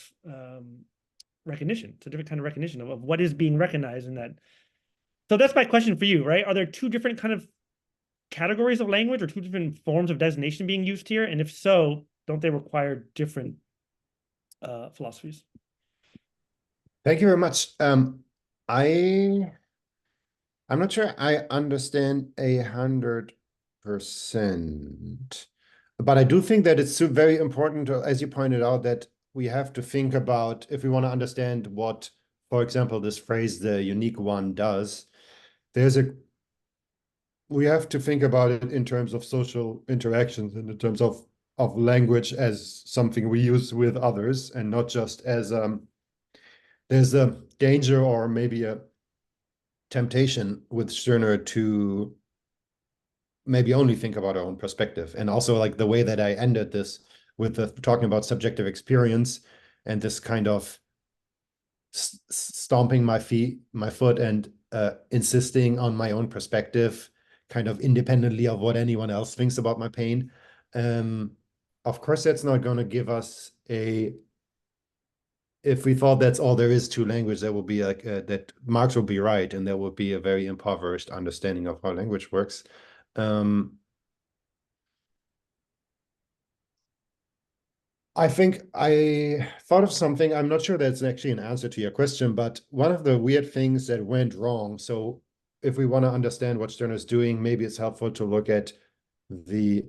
recognition. It's a different kind of recognition of what is being recognized in that. So that's my question for you, right? Are there two different kind of categories of language or two different forms of designation being used here? And if so, don't they require different philosophies? Thank you very much. I'm not sure I understand 100%, but I do think that it's very important, as you pointed out, that we have to think about, if we want to understand what, for example, this phrase, the unique one, does, we have to think about it in terms of social interactions and in terms of of language as something we use with others, and not just as there's a danger or maybe a temptation with Stirner to maybe only think about our own perspective. And also like the way that I ended this with the talking about subjective experience and this kind of stomping my foot and insisting on my own perspective, kind of independently of what anyone else thinks about my pain. Of course, that's not going to give us if we thought that's all there is to language, that would be like that Marx will be right, and there would be a very impoverished understanding of how language works. I think I thought of something. I'm not sure that's actually an answer to your question, but one of the weird things that went wrong. So if we want to understand what Stirner is doing, maybe it's helpful to look at the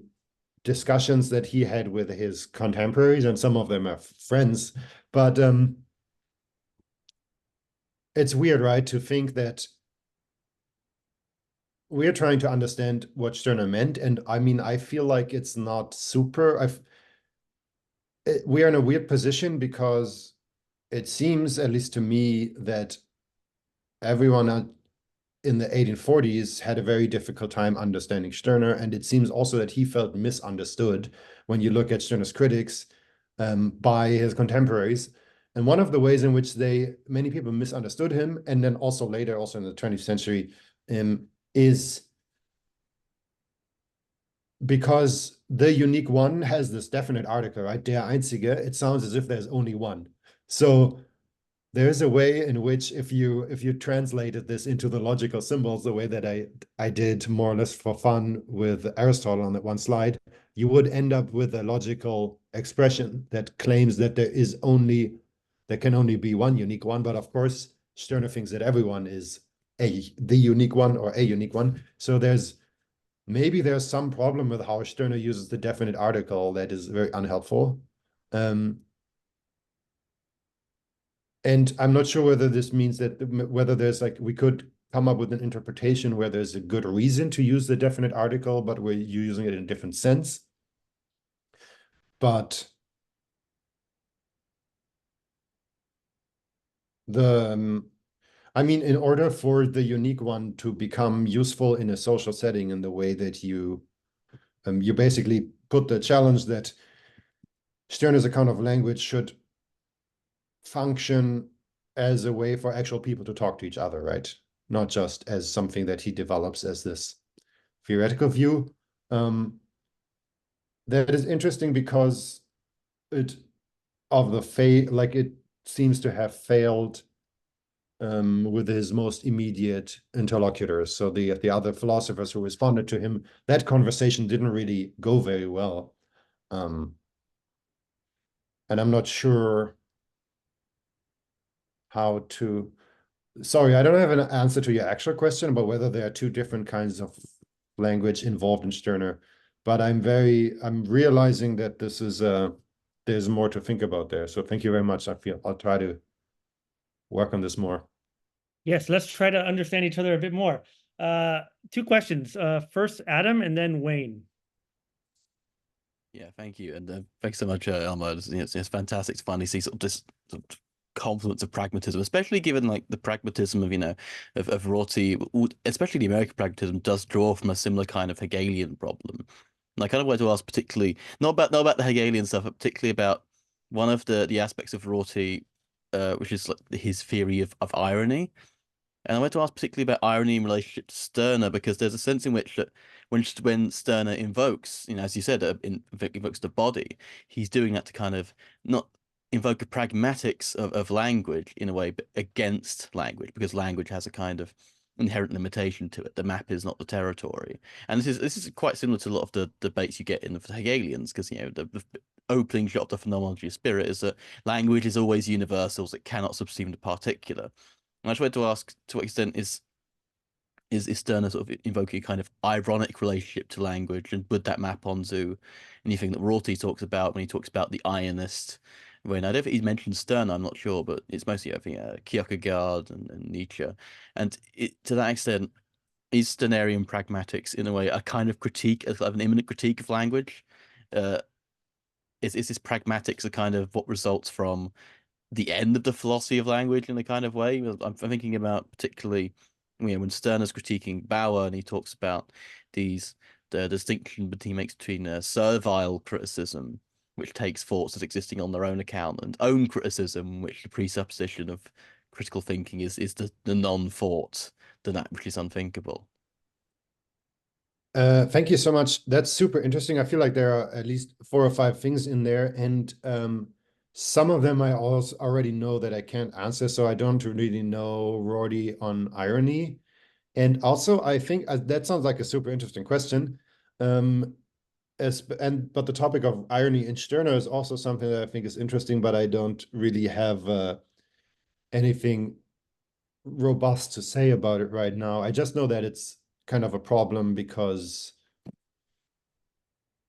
discussions that he had with his contemporaries, and some of them are friends. But it's weird, right, to think that we're trying to understand what Stirner meant. And I mean, I feel like it's not super. We are in a weird position because it seems, at least to me, that everyone in the 1840s had a very difficult time understanding Stirner. And it seems also that he felt misunderstood when you look at Stirner's critics by his contemporaries. And one of the ways in which many people misunderstood him, and then also later, also in the 20th century, is because the unique one has this definite article, right? Der Einzige. It sounds as if there's only one. So there is a way in which if you translated this into the logical symbols, the way that I did more or less for fun with Aristotle on that one slide, you would end up with a logical expression that claims that there can only be one unique one. But of course, Stirner thinks that everyone is the unique one or a unique one. So maybe there's some problem with how Stirner uses the definite article that is very unhelpful. And I'm not sure whether this means that whether there's we could come up with an interpretation where there's a good reason to use the definite article, but we're using it in a different sense. But I mean, in order for the unique one to become useful in a social setting in the way that you basically put the challenge that Stirner's account of language should function as a way for actual people to talk to each other, right? Not just as something that he develops as this theoretical view. That is interesting because it seems to have failed with his most immediate interlocutors. So the other philosophers who responded to him, that conversation didn't really go very well. And I'm not sure how to. Sorry, I don't have an answer to your actual question about whether there are two different kinds of language involved in Stirner, but I'm realizing that this is there's more to think about there. So thank you very much. I'll try to work on this more. Yes, let's try to understand each other a bit more. Two questions. First, Adam, and then Wayne. Yeah, thank you, and thanks so much, Elmo. It's fantastic to finally see sort of this confluence of pragmatism, especially given the pragmatism of Rorty, especially the American pragmatism, does draw from a similar kind of Hegelian problem. And I kind of wanted to ask particularly not about the Hegelian stuff, but particularly about one of the aspects of Rorty, which is his theory of irony. And I want to ask particularly about irony in relationship to Stirner, because there's a sense in which that when Stirner invokes, as you said, invokes the body, he's doing that to kind of not invoke a pragmatics of language in a way, but against language, because language has a kind of inherent limitation to it. The map is not the territory. And this is quite similar to a lot of the debates you get in the Hegelians, because the opening shot of the phenomenology of spirit is that language is always universals, it cannot subsume the particular. And I just wanted to ask, to what extent is Stirner sort of invoking a kind of ironic relationship to language, and would that map onto anything that Rorty talks about when he talks about the Ionist? When I don't think he mentioned Stirner, I'm not sure, but it's mostly, I think, Kierkegaard and Nietzsche. And to that extent, is Stirnerian pragmatics in a way a kind of critique, an imminent critique of language? is this pragmatics a kind of what results from the end of the philosophy of language in a kind of way? I'm thinking about particularly, when Stirner's critiquing Bauer and he talks about the distinction he makes between servile criticism, which takes thoughts as existing on their own account, and own criticism, which the presupposition of critical thinking is the non-thought, that which is unthinkable. Thank you so much. That's super interesting. I feel like there are at least 4 or 5 things in there, and some of them I also already know that I can't answer, so I don't really know Rorty on irony. And also, I think that sounds like a super interesting question. But the topic of irony in Stirner is also something that I think is interesting, but I don't really have anything robust to say about it right now. I just know that it's kind of a problem because,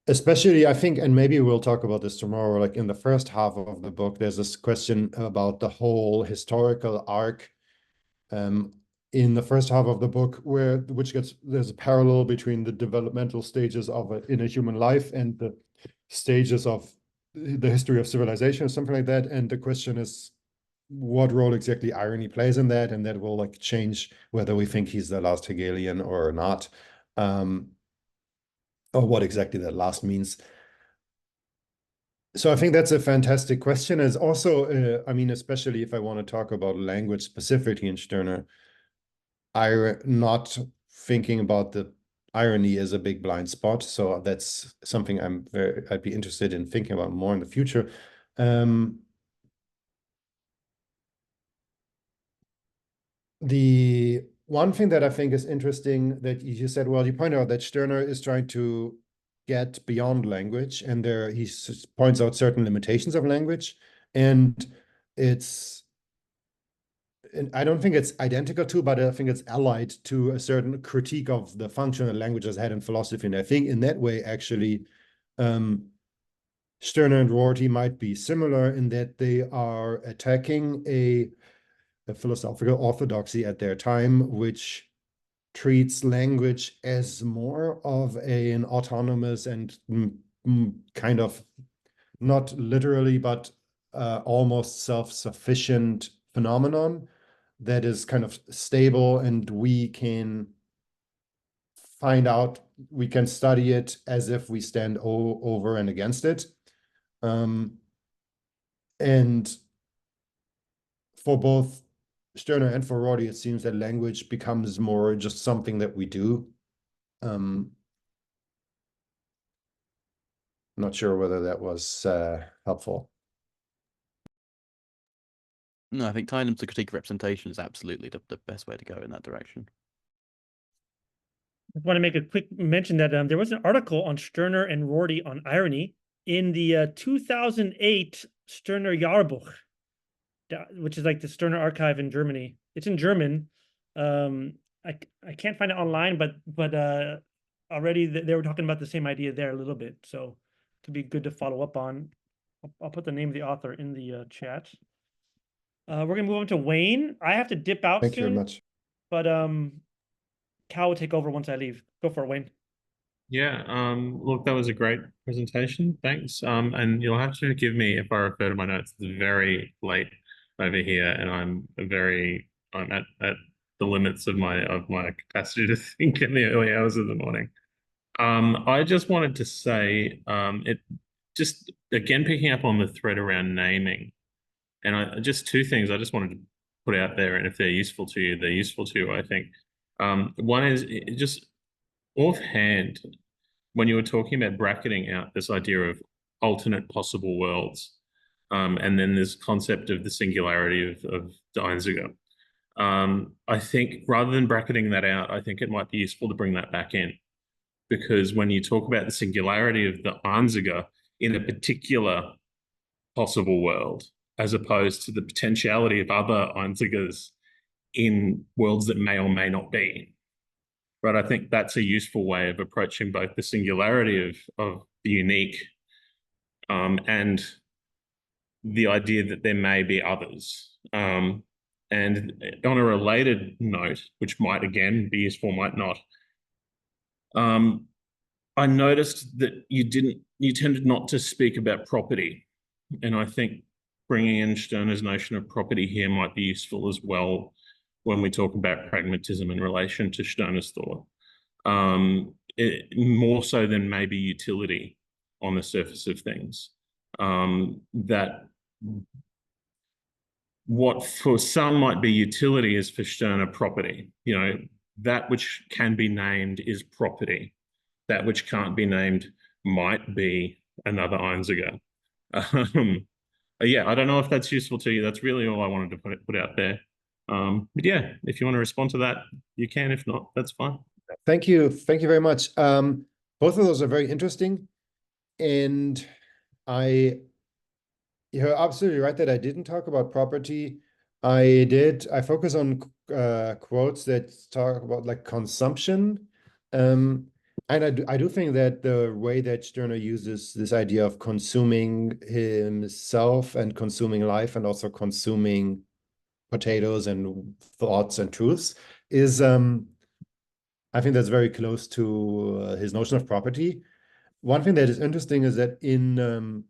especially I think, and maybe we'll talk about this tomorrow, like in the first half of the book, there's this question about the whole historical arc in the first half of the book, there's a parallel between the developmental stages in a human life and the stages of the history of civilization or something like that. And the question is what role exactly irony plays in that, and that will like change whether we think he's the last Hegelian or not, or what exactly that last means. So I think that's a fantastic question. It's also, I mean, especially if I want to talk about language specifically in Stirner, not thinking about the irony is a big blind spot. So that's something I'd be interested in thinking about more in the future. The one thing that I think is interesting that you said, well, you pointed out that Stirner is trying to get beyond language, and he points out certain limitations of language, and I don't think it's identical to, but I think it's allied to a certain critique of the function that languages had in philosophy. And I think in that way, actually, Stirner and Rorty might be similar in that they are attacking a philosophical orthodoxy at their time, which treats language as more of an autonomous and kind of, not literally, but almost self-sufficient phenomenon that is kind of stable, and we can study it as if we stand over and against it. And for both Stirner and for Rorty, it seems that language becomes more just something that we do. Not sure whether that was helpful. No, I think tying them to critique of representation is absolutely the best way to go in that direction. I want to make a quick mention that there was an article on Stirner and Rorty on irony in the 2008 Stirner Jahrbuch, which is like the Stirner archive in Germany. It's in German. I can't find it online, but already they were talking about the same idea there a little bit. So it could be good to follow up on. I'll put the name of the author in the chat. We're gonna move on to Wayne. I have to dip out soon. Thank you very much. But Cal will take over once I leave. Go for it, Wayne. Yeah, look, that was a great presentation. Thanks. And you'll have to forgive me if I refer to my notes. It's very late over here, and I'm at the limits of my capacity to think in the early hours of the morning. I just wanted to say, just again picking up on the thread around naming, and just 2 things I just wanted to put out there, and if they're useful to you, they're useful to you, I think. One is just offhand, when you were talking about bracketing out this idea of alternate possible worlds, and then this concept of the singularity of the Einziger, I think rather than bracketing that out, I think it might be useful to bring that back in. Because when you talk about the singularity of the Einziger in a particular possible world, as opposed to the potentiality of other Einzigers in worlds that may or may not be, right? I think that's a useful way of approaching both the singularity of the unique and the idea that there may be others. And on a related note, which might again be useful, might not, I noticed that you tended not to speak about property. And I think bringing in Stirner's notion of property here might be useful as well when we talk about pragmatism in relation to Stirner's thought. More so than maybe utility on the surface of things. That what for some might be utility is for Stirner property. You know, that which can be named is property. That which can't be named might be another Einziger. Yeah, I don't know if that's useful to you. That's really all I wanted to put out there. But yeah, if you want to respond to that, you can. If not, that's fine. Thank you very much. Both of those are very interesting, and you're absolutely right that I didn't talk about property. I focus on quotes that talk about like consumption. And I do think that the way that Stirner uses this idea of consuming himself and consuming life and also consuming potatoes and thoughts and truths is, I think that's very close to his notion of property. One thing that is interesting is that in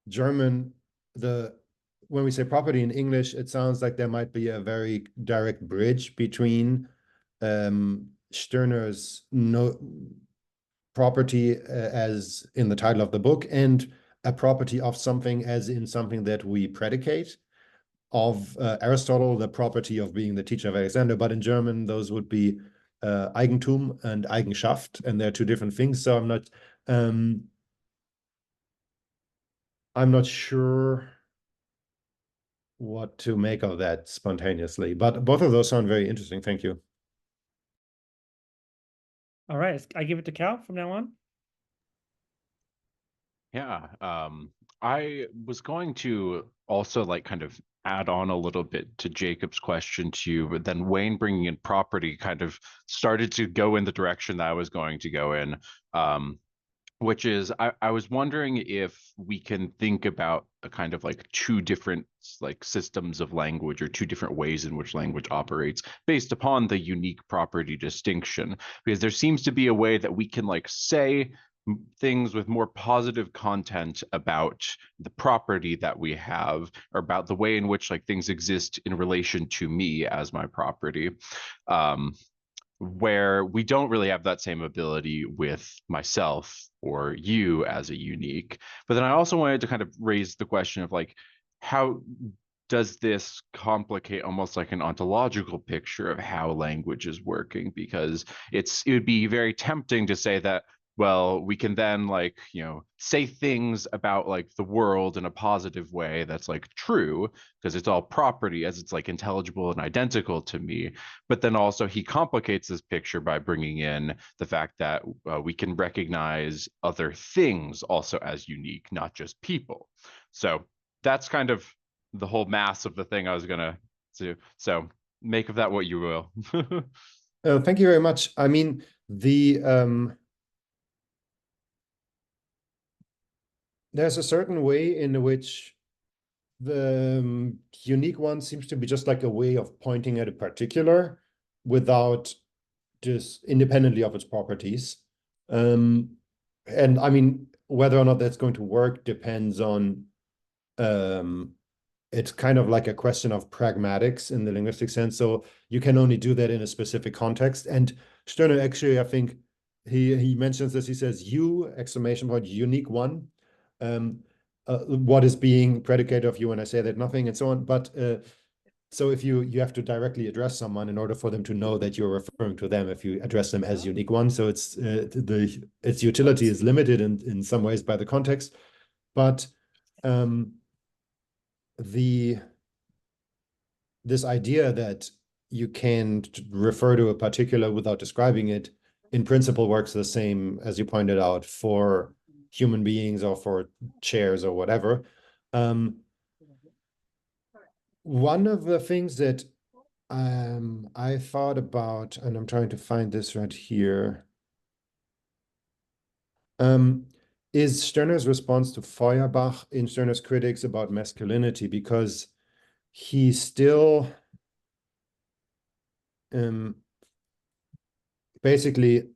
German, when we say property in English, it sounds like there might be a very direct bridge between Stirner's property as in the title of the book and a property of something as in something that we predicate of Aristotle, the property of being the teacher of Alexander, but in German those would be Eigentum and Eigenschaft, and they're two different things. So I'm not sure what to make of that spontaneously, but both of those sound very interesting. Thank you. All right, I give it to Cal from now on. Yeah, I was going to also like kind of add on a little bit to Jacob's question to you, but then Wayne bringing in property kind of started to go in the direction that I was going to go in, which is I was wondering if we can think about a kind of like two different like systems of language or two different ways in which language operates based upon the unique property distinction, because there seems to be a way that we can like say things with more positive content about the property that we have, or about the way in which like things exist in relation to me as my property, where we don't really have that same ability with myself or you as a unique. But then I also wanted to kind of raise the question of like, how does this complicate almost like an ontological picture of how language is working? Because it would be very tempting to say that, well, we can then like, you know, say things about like the world in a positive way that's like true because it's all property as it's like intelligible and identical to me. But then also he complicates this picture by bringing in the fact that we can recognize other things also as unique, not just people. So that's kind of the whole mass of the thing I was gonna do. So make of that what you will. Thank you very much. I mean, there's a certain way in which the unique one seems to be just like a way of pointing at a particular without just independently of its properties. And I mean, whether or not that's going to work depends on, it's kind of like a question of pragmatics in the linguistic sense. So you can only do that in a specific context. And Stirner actually, I think he mentions this, he says, you, exclamation point, unique one. What is being predicated of you when I say that, nothing, and so on. But so if you have to directly address someone in order for them to know that you're referring to them, if you address them as unique one. So it's its utility is limited in some ways by the context, but this idea that you can refer to a particular without describing it in principle works the same, as you pointed out, for human beings or for chairs or whatever. One of the things that I thought about, and I'm trying to find this right here, is Stirner's response to Feuerbach in Stirner's critics about masculinity, because he still basically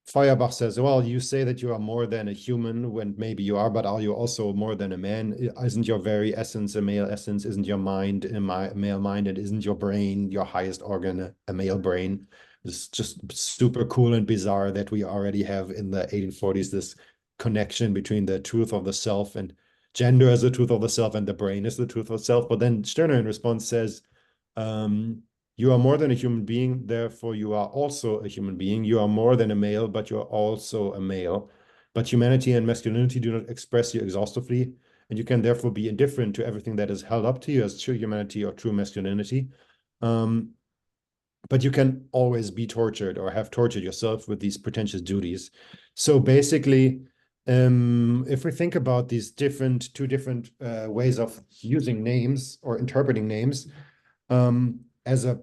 Feuerbach says, well, you say that you are more than a human when maybe you are, but are you also more than a man? Isn't your very essence a male essence? Isn't your mind a male mind? And isn't your brain, your highest organ, a male brain? It's just super cool and bizarre that we already have in the 1840s this connection between the truth of the self and gender as the truth of the self and the brain as the truth of the self. But then Stirner in response says, you are more than a human being, therefore you are also a human being. You are more than a male, but you are also a male. But humanity and masculinity do not express you exhaustively, and you can therefore be indifferent to everything that is held up to you as true humanity or true masculinity. But you can always be tortured or have tortured yourself with these pretentious duties. So basically, if we think about these two different ways of using names or interpreting names, as a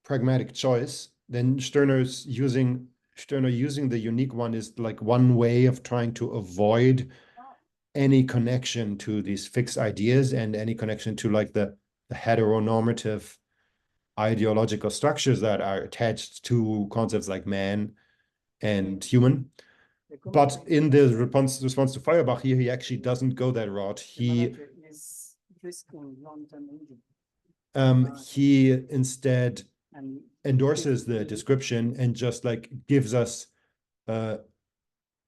pragmatic choice, then Stirner using the unique one is like one way of trying to avoid any connection to these fixed ideas and any connection to like the heteronormative ideological structures that are attached to concepts like man and human. But in the response to Feuerbach here, he actually doesn't go that route. He instead endorses the description and just like gives us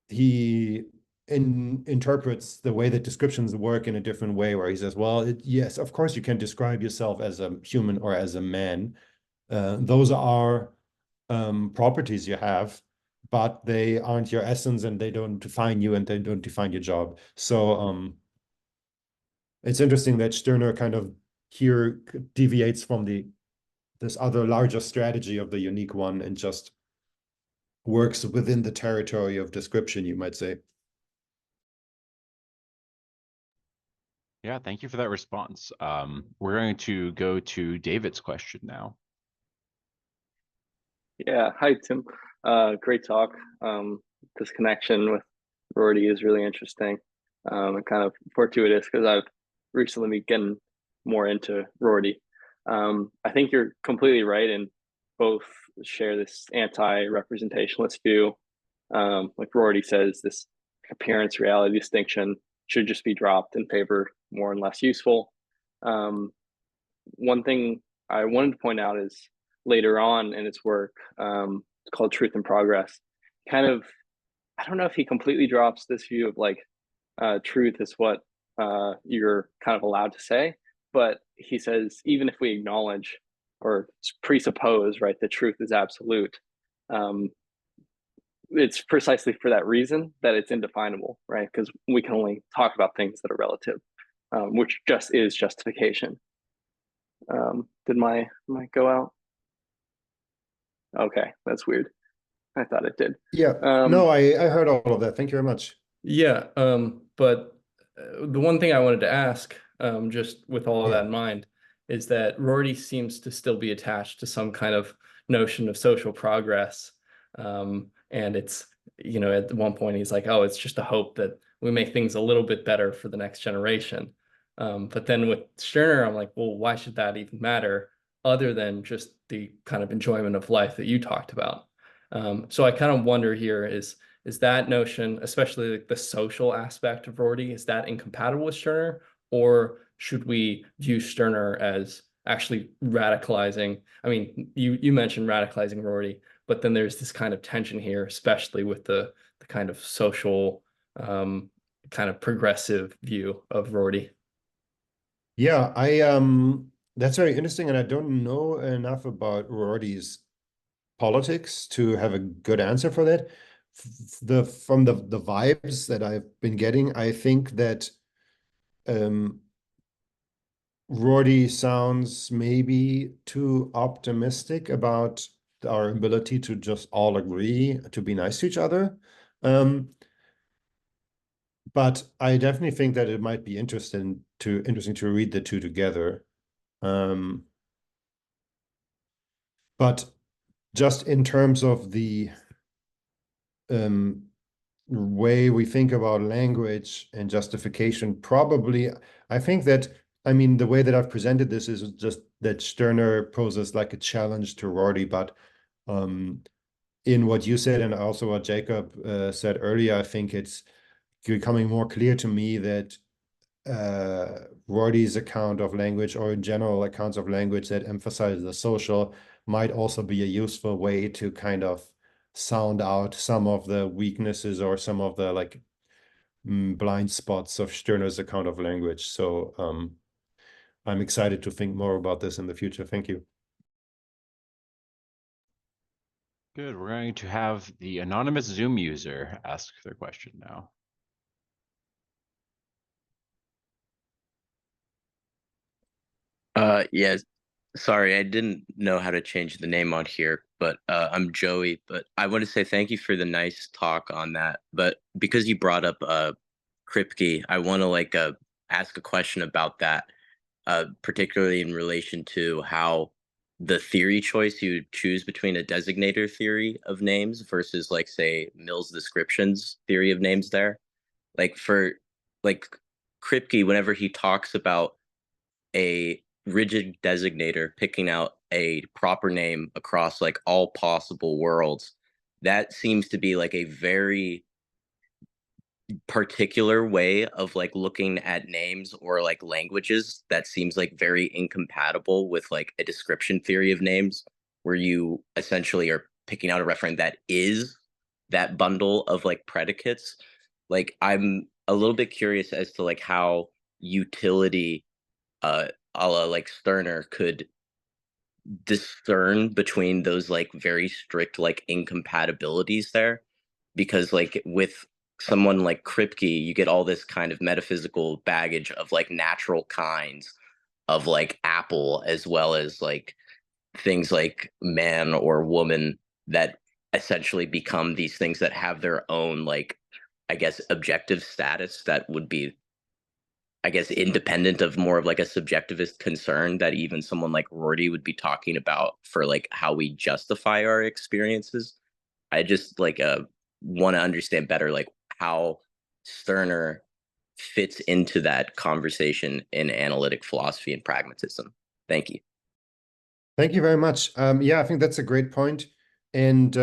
he interprets the way that descriptions work in a different way, where he says, well, yes, of course you can describe yourself as a human or as a man. Those are properties you have, but they aren't your essence and they don't define you and they don't define your job. So it's interesting that Stirner kind of here deviates from this other larger strategy of the unique one and just works within the territory of description, you might say. Yeah, thank you for that response. We're going to go to David's question now. Yeah, hi Tim. Great talk. This connection with Rorty is really interesting. And kind of fortuitous because I've recently been getting more into Rorty. I think you're completely right, and both share this anti-representationalist view. Like Rorty says, this appearance reality distinction should just be dropped in favor more and less useful. One thing I wanted to point out is later on in its work, it's called Truth and Progress. Kind of, I don't know if he completely drops this view of like truth is what you're kind of allowed to say, but he says even if we acknowledge or presuppose, right, that truth is absolute, it's precisely for that reason that it's indefinable, right? Because we can only talk about things that are relative, which just is justification. Did my mic go out? Okay, that's weird. I thought it did. Yeah, no, I heard all of that. Thank you very much. Yeah, but the one thing I wanted to ask, just with all of that in mind, is that Rorty seems to still be attached to some kind of notion of social progress. And it's, you know, at one point he's like, oh, it's just a hope that we make things a little bit better for the next generation. But then with Stirner, I'm like, well, why should that even matter other than just the kind of enjoyment of life that you talked about? So I kind of wonder here, is that notion, especially like the social aspect of Rorty, is that incompatible with Stirner? Or should we view Stirner as actually radicalizing? I mean, you mentioned radicalizing Rorty, but then there's this kind of tension here, especially with the kind of social, kind of progressive view of Rorty. Yeah, that's very interesting, and I don't know enough about Rorty's politics to have a good answer for that. From the vibes that I've been getting, I think that Rorty sounds maybe too optimistic about our ability to just all agree to be nice to each other. But I definitely think that it might be interesting to read the two together. But just in terms of the way we think about language and justification, probably, I think that, I mean, the way that I've presented this is just that Stirner poses like a challenge to Rorty, but in what you said and also what Jacob said earlier, I think it's becoming more clear to me that Rorty's account of language, or in general accounts of language that emphasize the social, might also be a useful way to kind of sound out some of the weaknesses or some of the like blind spots of Stirner's account of language. So I'm excited to think more about this in the future. Thank you. Good. We're going to have the anonymous Zoom user ask their question now. Yeah, sorry, I didn't know how to change the name on here, but I'm Joey. But I want to say thank you for the nice talk on that. But because you brought up Kripke, I want to ask a question about that, particularly in relation to how the theory choice you choose between a designator theory of names versus like say Mill's descriptions theory of names there. Like for like Kripke, whenever he talks about a rigid designator picking out a proper name across like all possible worlds, that seems to be like a very particular way of like looking at names or like languages that seems like very incompatible with like a description theory of names, where you essentially are picking out a referent that is that bundle of like predicates. Like I'm a little bit curious as to like how utility a la like Stirner could discern between those like very strict like incompatibilities there, because like with someone like Kripke, you get all this kind of metaphysical baggage of like natural kinds of like apple, as well as like things like man or woman, that essentially become these things that have their own like, I guess, objective status that would be, I guess, independent of more of like a subjectivist concern that even someone like Rorty would be talking about for like how we justify our experiences. I just like want to understand better like how Stirner fits into that conversation in analytic philosophy and pragmatism. Thank you. Thank you very much. Yeah, I think that's a great point. And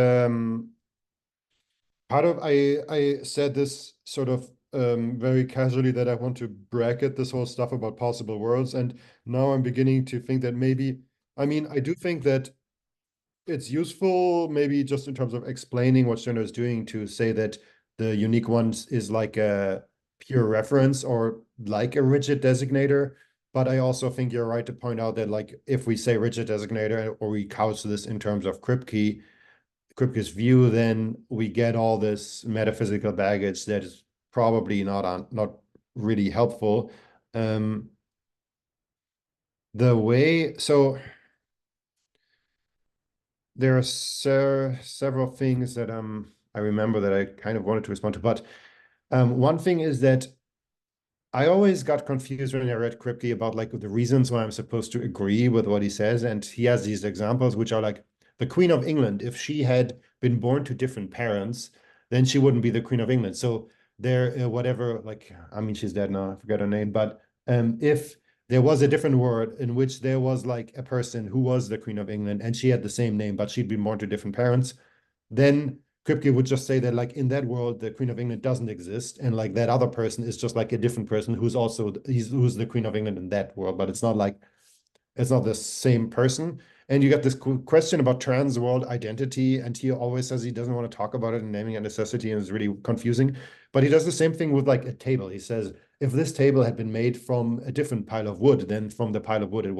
part of I said this sort of very casually, that I want to bracket this whole stuff about possible worlds. And now I'm beginning to think that maybe, I mean, I do think that it's useful, maybe just in terms of explaining what Stirner is doing, to say that the unique ones is like a pure reference or like a rigid designator. But I also think you're right to point out that like if we say rigid designator, or we couch this in terms of Kripke's view, then we get all this metaphysical baggage that is probably not really helpful. The way, so there are several things that I remember that I kind of wanted to respond to, but one thing is that I always got confused when I read Kripke about like the reasons why I'm supposed to agree with what he says. And he has these examples which are like, the Queen of England, if she had been born to different parents, then she wouldn't be the Queen of England. So there, whatever, like, I mean, she's dead now, I forget her name, but if there was a different world in which there was like a person who was the Queen of England and she had the same name, but she'd been born to different parents, then Kripke would just say that like in that world, the Queen of England doesn't exist. And like that other person is just like a different person who's also, who's the Queen of England in that world, but it's not like, it's not the same person. And you get this question about trans world identity, and he always says he doesn't want to talk about it in naming and necessity, and it's really confusing. But he does the same thing with like a table. He says, if this table had been made from a different pile of wood than from the pile of wood it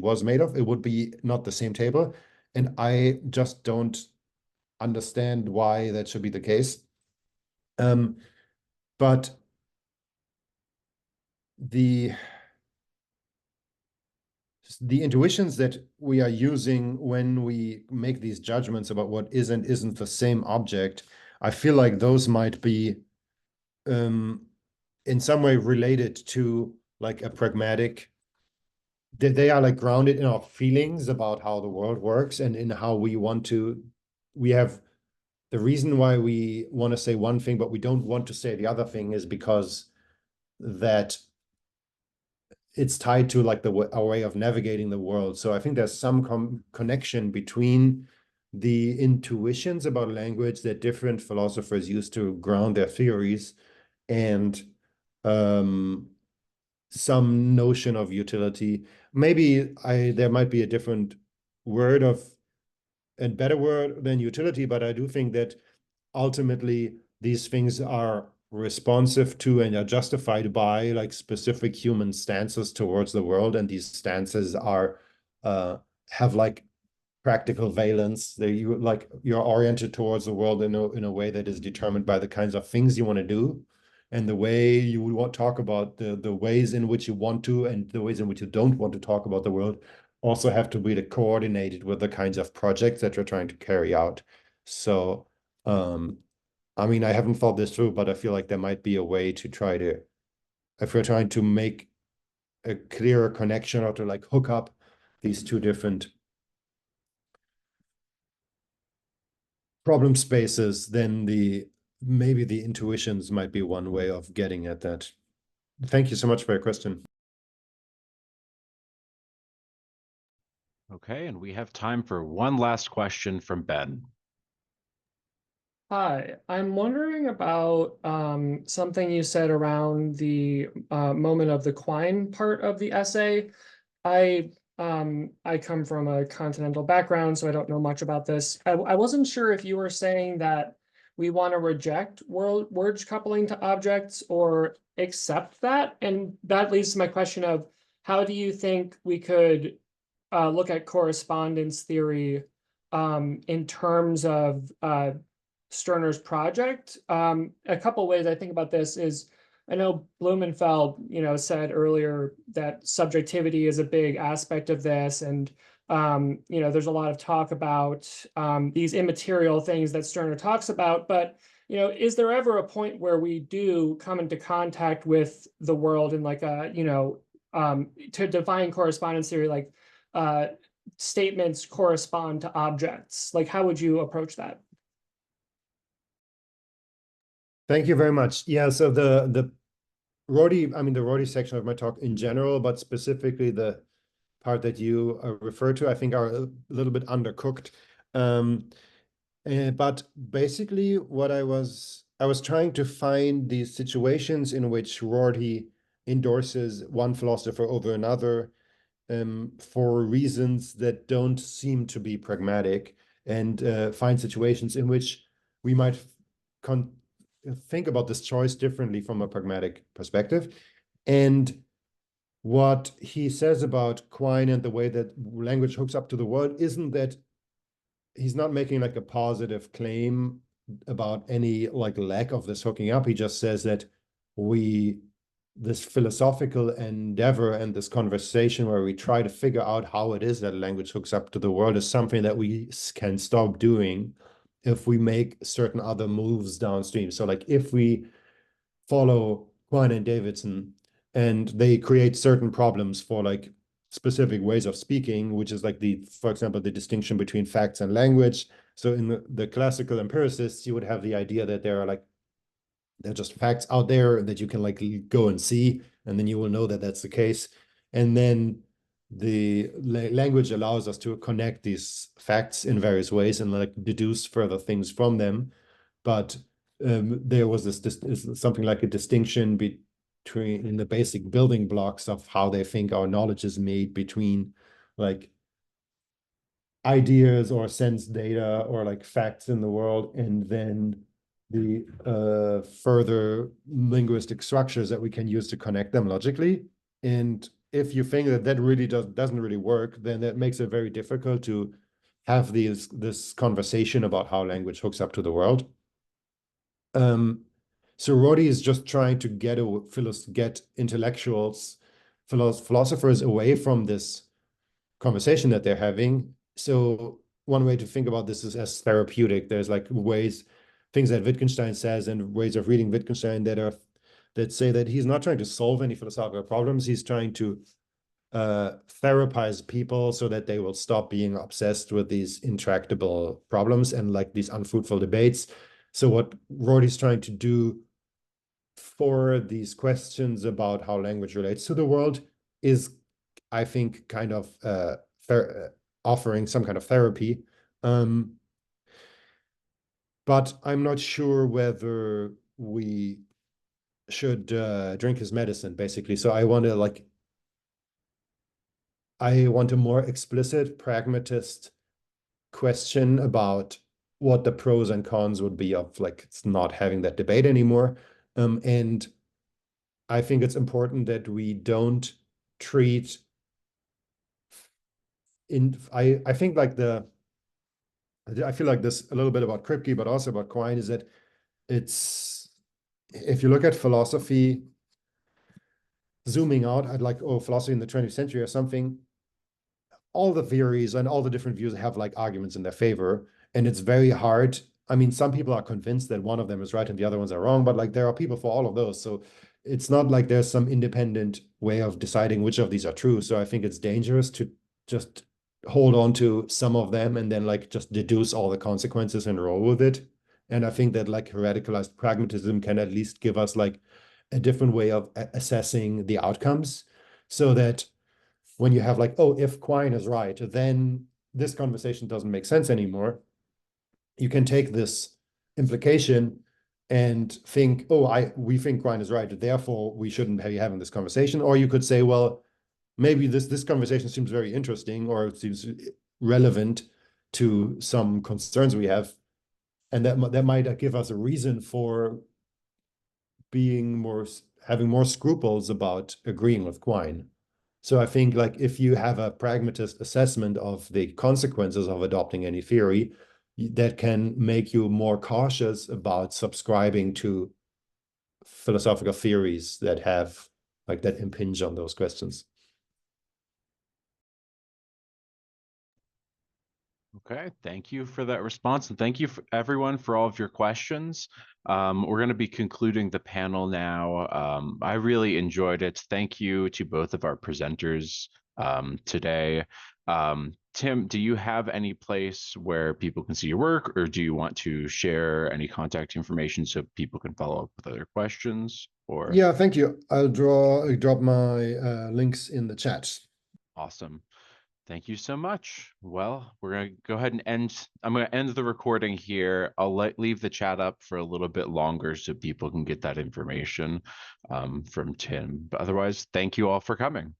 was made of, it would be not the same table. And I just don't understand why that should be the case. But the intuitions that we are using when we make these judgments about what is and isn't the same object, I feel like those might be in some way related to like a pragmatic, they are like grounded in our feelings about how the world works and in how we want to, we have the reason why we want to say one thing, but we don't want to say the other thing, is because that it's tied to like our way of navigating the world. So I think there's some connection between the intuitions about language that different philosophers use to ground their theories, and some notion of utility. Maybe there might be a different word and better word than utility, but I do think that ultimately these things are responsive to and are justified by like specific human stances towards the world, and these stances are have like practical valence. You're oriented towards the world in a way that is determined by the kinds of things you want to do, and the way you would talk about the ways in which you want to and the ways in which you don't want to talk about the world also have to be coordinated with the kinds of projects that you're trying to carry out. So I mean, I haven't thought this through, but I feel like there might be a way to try to, if we're trying to make a clearer connection or to like hook up these two different problem spaces, then maybe the intuitions might be one way of getting at that. Thank you so much for your question. Okay, and we have time for one last question from Ben. Hi, I'm wondering about something you said around the moment of the Quine part of the essay. I come from a continental background, so I don't know much about this. I wasn't sure if you were saying that we want to reject word coupling to objects or accept that, and that leads to my question of how do you think we could look at correspondence theory in terms of Stirner's project. A couple ways I think about this is, I know Blumenfeld, said earlier that subjectivity is a big aspect of this, and there's a lot of talk about these immaterial things that Stirner talks about. But is there ever a point where we do come into contact with the world in like a to define correspondence theory, like statements correspond to objects? Like, how would you approach that? Thank you very much. Yeah, so the Rorty section of my talk in general, but specifically the part that you refer to, I think are a little bit undercooked. But basically what I was trying to find these situations in which Rorty endorses one philosopher over another for reasons that don't seem to be pragmatic, and find situations in which we might think about this choice differently from a pragmatic perspective. And what he says about Quine and the way that language hooks up to the world isn't that he's not making like a positive claim about any like lack of this hooking up. He just says that this philosophical endeavor and this conversation where we try to figure out how it is that language hooks up to the world is something that we can stop doing if we make certain other moves downstream. So like if we follow Quine and Davidson and they create certain problems for like specific ways of speaking, which is like for example, the distinction between facts and language. So in the classical empiricists, you would have the idea that there are just facts out there that you can like go and see, and then you will know that that's the case. And then the language allows us to connect these facts in various ways and like deduce further things from them. But there was this something like a distinction between in the basic building blocks of how they think our knowledge is made between like ideas or sense data or like facts in the world, and then the further linguistic structures that we can use to connect them logically. And if you think that really doesn't really work, then that makes it very difficult to have this conversation about how language hooks up to the world. So Rorty is just trying to get intellectuals, philosophers away from this conversation that they're having. So one way to think about this is as therapeutic. There's like things that Wittgenstein says and ways of reading Wittgenstein that say that he's not trying to solve any philosophical problems. He's trying to therapize people so that they will stop being obsessed with these intractable problems and like these unfruitful debates. So what Rorty's trying to do for these questions about how language relates to the world is, I think, kind of offering some kind of therapy. but I'm not sure whether we should drink his medicine, basically. So I want a more explicit pragmatist question about what the pros and cons would be of like not having that debate anymore. And I think it's important that we don't treat I think like I feel like this a little bit about Kripke, but also about Quine, is that if you look at philosophy, zooming out at like, oh, philosophy in the 20th century or something, all the theories and all the different views have like arguments in their favor. And it's very hard. I mean, some people are convinced that one of them is right and the other ones are wrong, but like there are people for all of those. So it's not like there's some independent way of deciding which of these are true. So I think it's dangerous to just hold on to some of them and then like just deduce all the consequences and roll with it. And I think that like radicalized pragmatism can at least give us like a different way of assessing the outcomes, so that when you have like, oh, if Quine is right, then this conversation doesn't make sense anymore. You can take this implication and think, oh, we think Quine is right, therefore we shouldn't be having this conversation. Or you could say, well, maybe this conversation seems very interesting, or it seems relevant to some concerns we have, and that might give us a reason for having more scruples about agreeing with Quine. So I think like if you have a pragmatist assessment of the consequences of adopting any theory, that can make you more cautious about subscribing to philosophical theories that have like that impinge on those questions. Okay, thank you for that response, and thank you for everyone for all of your questions. We're going to be concluding the panel now. I really enjoyed it. Thank you to both of our presenters today. Tim, do you have any place where people can see your work, or do you want to share any contact information so people can follow up with other questions? Or yeah, thank you. I'll drop my links in the chat. Awesome. Thank you so much. Well, we're going to go ahead and I'm going to end the recording here. I'll leave the chat up for a little bit longer so people can get that information from Tim. But otherwise, thank you all for coming.